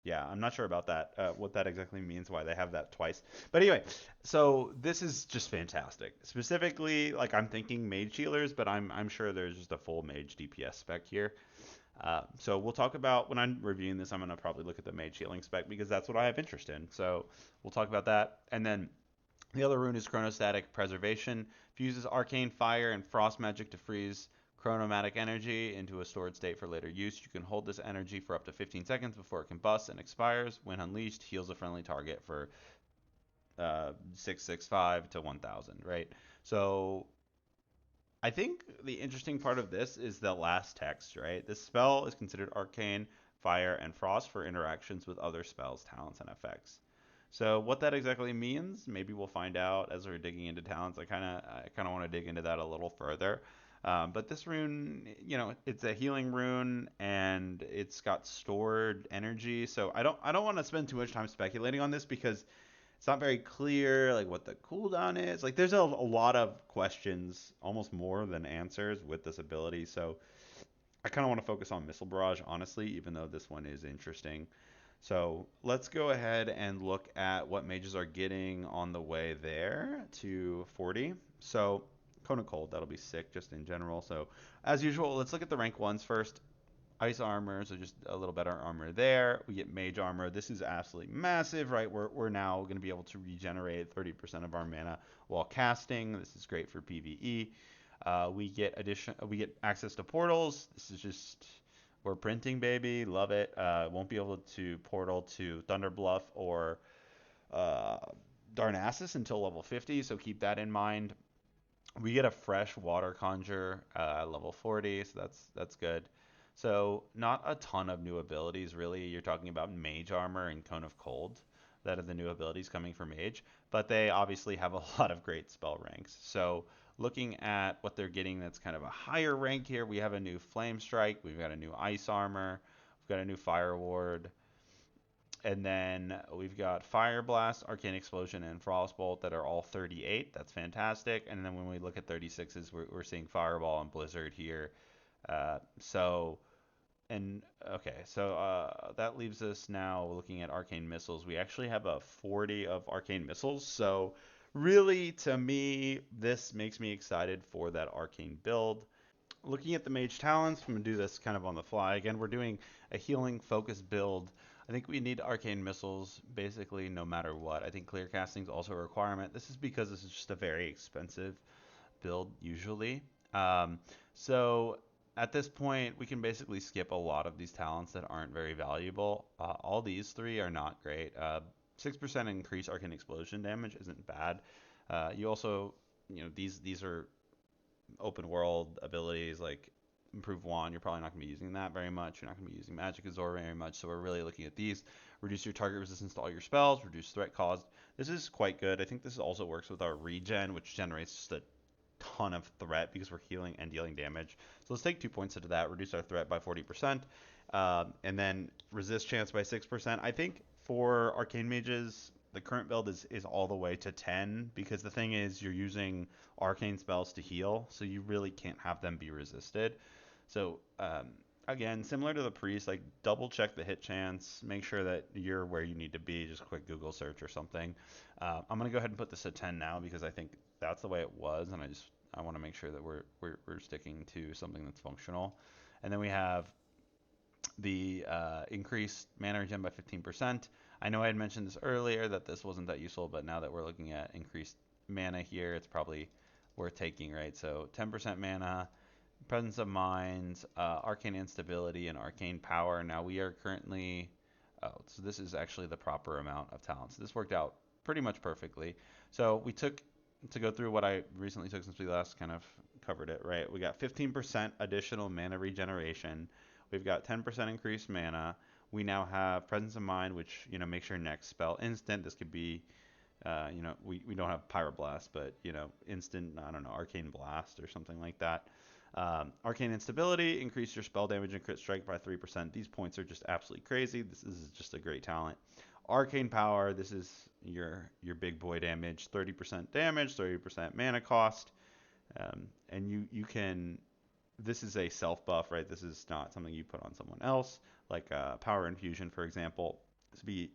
Yeah, I'm not sure about that, what that exactly means, why they have that twice. But anyway, so this is just fantastic. Specifically, like I'm thinking mage healers, but I'm sure there's just a full mage DPS spec here. So we'll talk about, when I'm reviewing this, I'm going to probably look at the mage healing spec because that's what I have interest in. So we'll talk about that. And then the other rune is Chronostatic Preservation. Fuses arcane fire and frost magic to freeze chronomatic energy into a stored state for later use. You can hold this energy for up to 15 seconds before it combusts and expires. When unleashed, heals a friendly target for 665 to 1000, right? So I think the interesting part of this is the last text, right? This spell is considered arcane, fire, and frost for interactions with other spells, talents, and effects. So what that exactly means, maybe we'll find out as we're digging into talents. I kind of want to dig into that a little further. But this rune, it's a healing rune and it's got stored energy. So I don't want to spend too much time speculating on this because it's not very clear like what the cooldown is. Like there's a lot of questions, almost more than answers with this ability. So I kind of want to focus on Missile Barrage, honestly, even though this one is interesting. So let's go ahead and look at what mages are getting on the way there to 40. So Cone of Cold, that'll be sick just in general. So as usual, let's look at the rank ones first. Ice armor, so just a little better armor there. We get mage armor. This is absolutely massive, right? We're now going to be able to regenerate 30% of our mana while casting. This is great for PvE. We get access to portals. This is just, we're printing, baby. Love it. Won't be able to portal to Thunderbluff or Darnassus until level 50, so keep that in mind. We get a fresh water conjure level 40, so that's good. So not a ton of new abilities, really. You're talking about Mage Armor and Cone of Cold. That are the new abilities coming for Mage, but they obviously have a lot of great spell ranks. So looking at what they're getting that's kind of a higher rank here, we have a new Flame Strike, we've got a new Ice Armor, we've got a new Fire Ward, and then we've got Fire Blast, Arcane Explosion, and Frostbolt that are all 38. That's fantastic. And then when we look at 36s, we're seeing Fireball and Blizzard here. So that leaves us now looking at arcane missiles. We actually have a 40 of arcane missiles. So really, to me, this makes me excited for that arcane build. Looking at the mage talents, I'm going to do this kind of on the fly. Again, we're doing a healing focused build. I think we need arcane missiles basically no matter what. I think clear casting is also a requirement. This is because this is just a very expensive build usually. So at this point, we can basically skip a lot of these talents that aren't very valuable. All these three are not great. 6% increase arcane explosion damage isn't bad. You also, these are open world abilities like improved wand, you're probably not going to be using that very much. You're not going to be using magic absorb very much. So we're really looking at these. Reduce your target resistance to all your spells, reduce threat caused. This is quite good. I think this also works with our regen, which generates just a ton of threat because we're healing and dealing damage. So let's take 2 points into that, reduce our threat by 40%, and then resist chance by 6%. I think for arcane mages, the current build is all the way to 10 because the thing is you're using arcane spells to heal, so you really can't have them be resisted. So again, similar to the priest, like double check the hit chance, make sure that you're where you need to be. Just quick Google search or something. I'm gonna go ahead and put this at 10 now because I think that's the way it was, and I want to make sure that we're sticking to something that's functional. And then we have the increased mana regen by 15%. I know I had mentioned this earlier that this wasn't that useful, but now that we're looking at increased mana here, it's probably worth taking, right? So 10% mana, presence of mind, arcane instability, and arcane power. Now we are currently, oh, so this is actually the proper amount of talents. This worked out pretty much perfectly. So we took, to go through what I recently took since we last kind of covered it, right? We got 15% additional mana regeneration. We've got 10% increased mana. We now have presence of mind, which, you know, makes your next spell instant. This could be, you know, we don't have pyroblast, but, you know, instant, I don't know, arcane blast or something like that. Arcane instability, increase your spell damage and crit strike by 3%. These points are just absolutely crazy. This is just a great talent. Arcane power, this is your big boy damage, 30% damage, 30% mana cost, and you can. This is a self buff, right? This is not something you put on someone else, like power infusion, for example. So be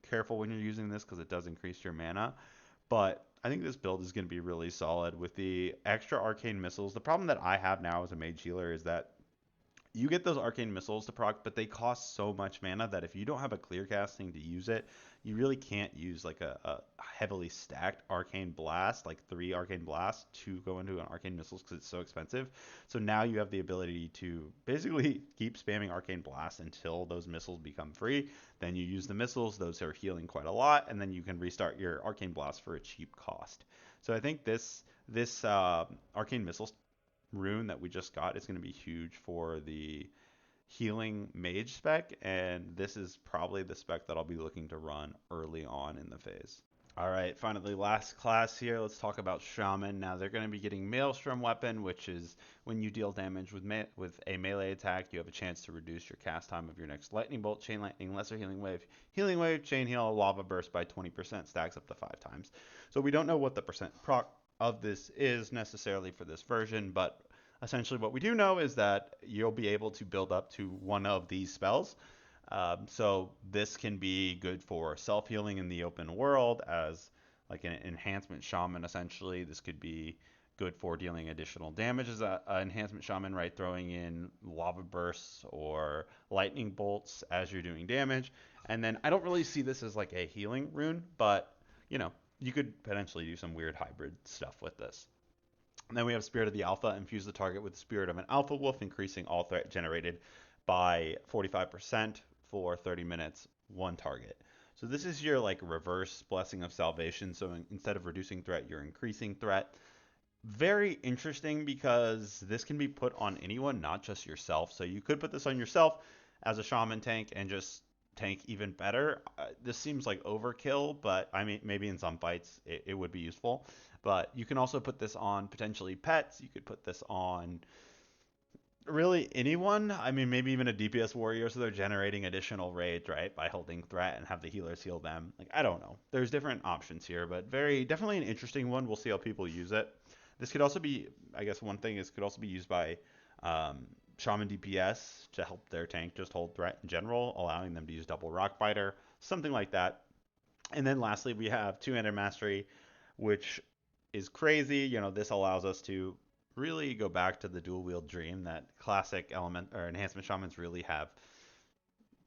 careful when you're using this because it does increase your mana. But I think this build is going to be really solid with the extra arcane missiles. The problem that I have now as a mage healer is that you get those arcane missiles to proc, but they cost so much mana that if you don't have a clear casting to use it, you really can't use like a heavily stacked arcane blast, like 3 arcane blasts to go into an arcane missiles because it's so expensive. So now you have the ability to basically keep spamming arcane blast until those missiles become free. Then you use the missiles; those are healing quite a lot, and then you can restart your arcane blast for a cheap cost. So I think this arcane missiles rune that we just got is going to be huge for the healing mage spec, and this is probably the spec that I'll be looking to run early on in the phase. All right, finally, last class here. Let's talk about Shaman. Now they're going to be getting Maelstrom Weapon, which is when you deal damage with a melee attack, you have a chance to reduce your cast time of your next Lightning Bolt, Chain Lightning, Lesser Healing Wave, Chain Heal, Lava Burst by 20%, stacks up to 5 times. So we don't know what the percent proc of this is necessarily for this version, but essentially what we do know is that you'll be able to build up to one of these spells. So this can be good for self-healing in the open world as like an enhancement shaman, essentially. This could be good for dealing additional damage as an enhancement shaman, right? Throwing in lava bursts or lightning bolts as you're doing damage. And then I don't really see this as like a healing rune, but you know, you could potentially do some weird hybrid stuff with this. And then we have Spirit of the Alpha, infuse the target with the spirit of an alpha wolf, increasing all threat generated by 45% for 30 minutes, one target. So this is your like reverse blessing of salvation. So instead of reducing threat, you're increasing threat. Very interesting because this can be put on anyone, not just yourself. So you could put this on yourself as a shaman tank and just tank even better. This seems like overkill, but I mean, maybe in some fights it would be useful. But you can also put this on potentially pets. You could put this on really anyone. I mean, maybe even a DPS warrior, so they're generating additional rage, right, by holding threat and have the healers heal them. Like, I don't know. There's different options here, but definitely an interesting one. We'll see how people use it. This could also be, I guess one thing is, could also be used by Shaman DPS to help their tank just hold threat in general, allowing them to use double rock biter, something like that. And then lastly, we have two-handed mastery, which is crazy. You know, this allows us to really go back to the dual wield dream that classic element or enhancement shamans really have,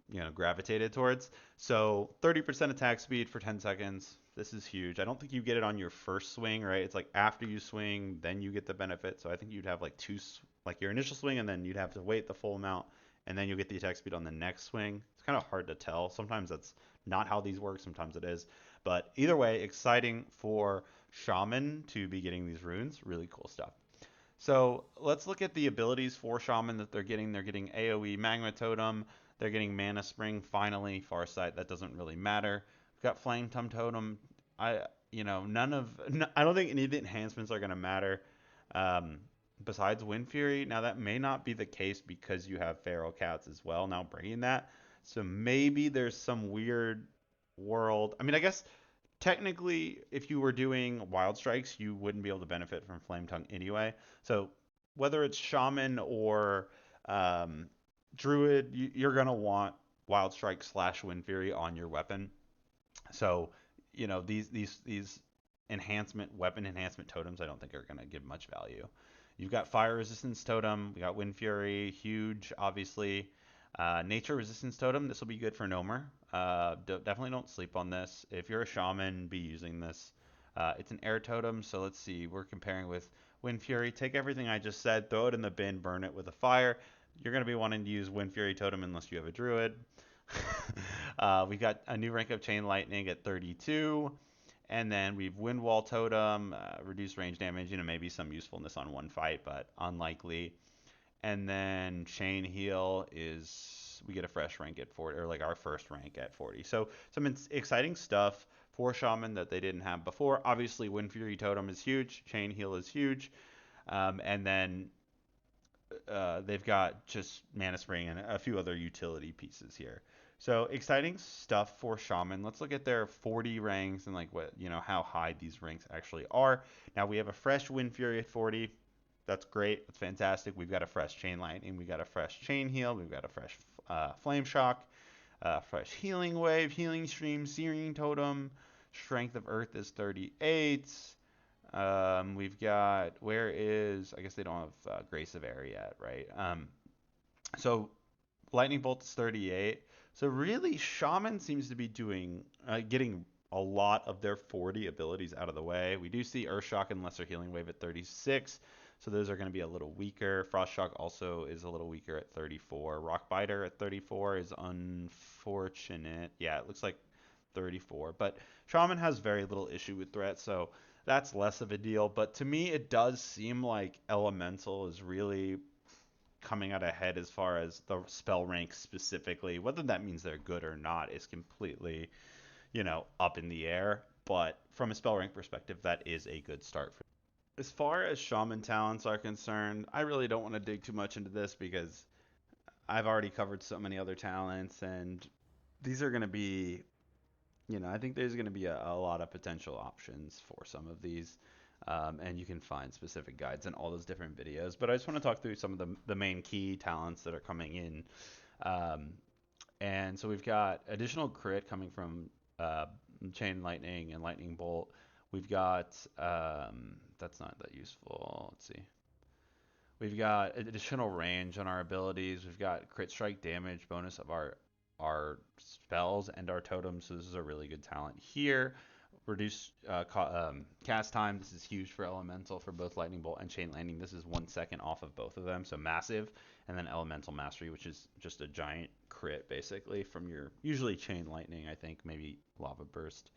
you know, gravitated towards. So 30% attack speed for 10 seconds. This is huge. I don't think you get it on your first swing, right? It's like after you swing, then you get the benefit. So I think you'd have like like your initial swing, and then you'd have to wait the full amount, and then you'll get the attack speed on the next swing. It's kind of hard to tell. Sometimes that's not how these work. Sometimes it is. But either way, exciting for Shaman to be getting these runes. Really cool stuff. So let's look at the abilities for Shaman that they're getting. They're getting AoE Magma Totem. They're getting Mana Spring. Finally, Farsight. That doesn't really matter. We've got Flame Tum Totem. I, I don't think any of the enhancements are going to matter. Um, Besides Wind Fury, now that may not be the case because you have Feral Cats as well now bringing that. So maybe there's some weird world. I mean, I guess technically, if you were doing Wild Strikes, you wouldn't be able to benefit from Flame Tongue anyway. So whether it's Shaman or um, Druid, you're gonna want Wild Strike slash Wind Fury on your weapon. So these weapon enhancement totems, I don't think are gonna give much value. You've got Fire Resistance Totem. We got Wind Fury, huge, obviously. Nature Resistance Totem. This will be good for Nomer. Definitely don't sleep on this. If you're a Shaman, be using this. It's an Air Totem, so let's see. We're comparing with Wind Fury. Take everything I just said, throw it in the bin, burn it with a fire. You're going to be wanting to use Wind Fury Totem unless you have a Druid. We got a new rank of Chain Lightning at 32. And then we've Wind Wall Totem, reduced range damage, maybe some usefulness on one fight, but unlikely. And then Chain Heal is we get a fresh rank at 40, or like our first rank at 40. So some exciting stuff for Shaman that they didn't have before. Obviously, Wind Fury Totem is huge. Chain Heal is huge. And then they've got just Mana Spring and a few other utility pieces here. So exciting stuff for Shaman. Let's look at their 40 ranks and like how high these ranks actually are. Now we have a fresh Wind Fury at 40. That's great. That's fantastic. We've got a fresh Chain Lightning. We've got a fresh Chain Heal. We've got a fresh Flame Shock. Fresh Healing Wave, Healing Stream, Searing Totem. Strength of Earth is 38. We've got, I guess they don't have Grace of Air yet, right? So Lightning Bolt is 38. So really, Shaman seems to be getting a lot of their 40 abilities out of the way. We do see Earth Shock and Lesser Healing Wave at 36. So those are going to be a little weaker. Frost Shock also is a little weaker at 34. Rock Biter at 34 is unfortunate. Yeah, it looks like 34. But Shaman has very little issue with threat, so that's less of a deal. But to me, it does seem like Elemental is really coming out ahead as far as the spell rank specifically. Whether that means they're good or not is completely, up in the air. But from a spell rank perspective, that is a good start for. As far as Shaman talents are concerned, I really don't want to dig too much into this because I've already covered so many other talents, and these are going to be, I think there's going to be a lot of potential options for some of these. And you can find specific guides in all those different videos. But I just want to talk through some of the main key talents that are coming in. Um, and so we've got additional crit coming from Chain Lightning and Lightning Bolt. We've got, that's not that useful. Let's see. We've got additional range on our abilities. We've got crit strike damage bonus of our spells and our totems. So this is a really good talent here. Reduce cast time. This is huge for Elemental for both Lightning Bolt and Chain Lightning. This is 1 second off of both of them, so massive. And then Elemental Mastery, which is just a giant crit basically from your usually Chain Lightning, I think, maybe Lava Burst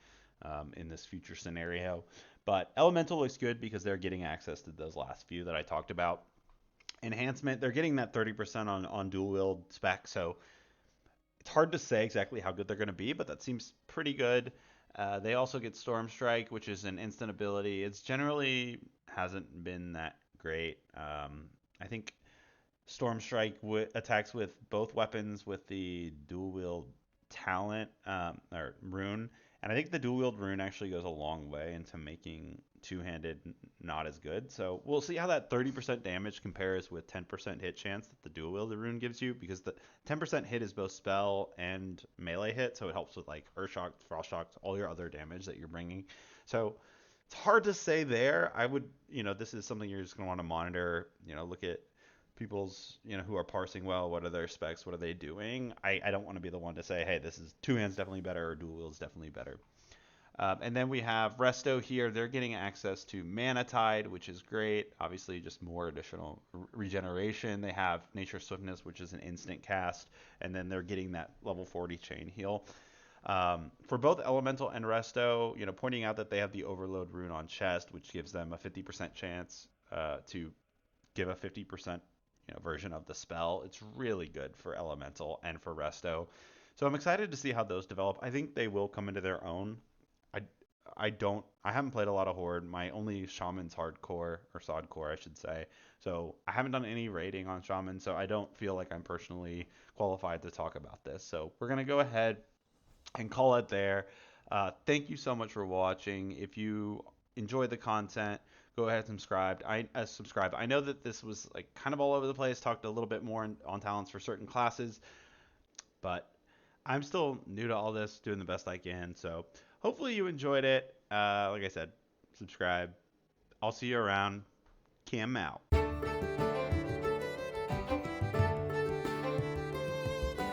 in this future scenario. But Elemental looks good because they're getting access to those last few that I talked about. Enhancement, they're getting that 30% on dual wield spec, so it's hard to say exactly how good they're going to be, but that seems pretty good. They also get Storm Strike, which is an instant ability. It's generally hasn't been that great. I think Storm Strike attacks with both weapons with the dual wield talent or rune, and I think the dual wield rune actually goes a long way into making two-handed not as good. So we'll see how that 30% damage compares with 10% hit chance that the dual wield rune gives you, because the 10% hit is both spell and melee hit, so it helps with like Earth Shock, Frost Shock, all your other damage that you're bringing. So it's hard to say there. I would, this is something you're just going to want to monitor, look at people's, who are parsing well, what are their specs, what are they doing. I don't want to be the one to say, hey, this is two hands definitely better or dual wield's definitely better. And then we have Resto here. They're getting access to Mana Tide, which is great. Obviously, just more additional regeneration. They have Nature Swiftness, which is an instant cast. And then they're getting that level 40 Chain Heal. For both Elemental and Resto, pointing out that they have the Overload rune on chest, which gives them a 50% chance to give a 50% version of the spell. It's really good for Elemental and for Resto. So I'm excited to see how those develop. I think they will come into their own. I I haven't played a lot of Horde. My only Shaman's hardcore, or SoD core, I should say. So I haven't done any raiding on Shaman, so I don't feel like I'm personally qualified to talk about this. So we're gonna go ahead and call it there. Thank you so much for watching. If you enjoy the content, go ahead and subscribe. I know that this was like kind of all over the place. Talked a little bit more on talents for certain classes, but I'm still new to all this, doing the best I can. So hopefully you enjoyed it. Like I said, subscribe. I'll see you around. Cam out.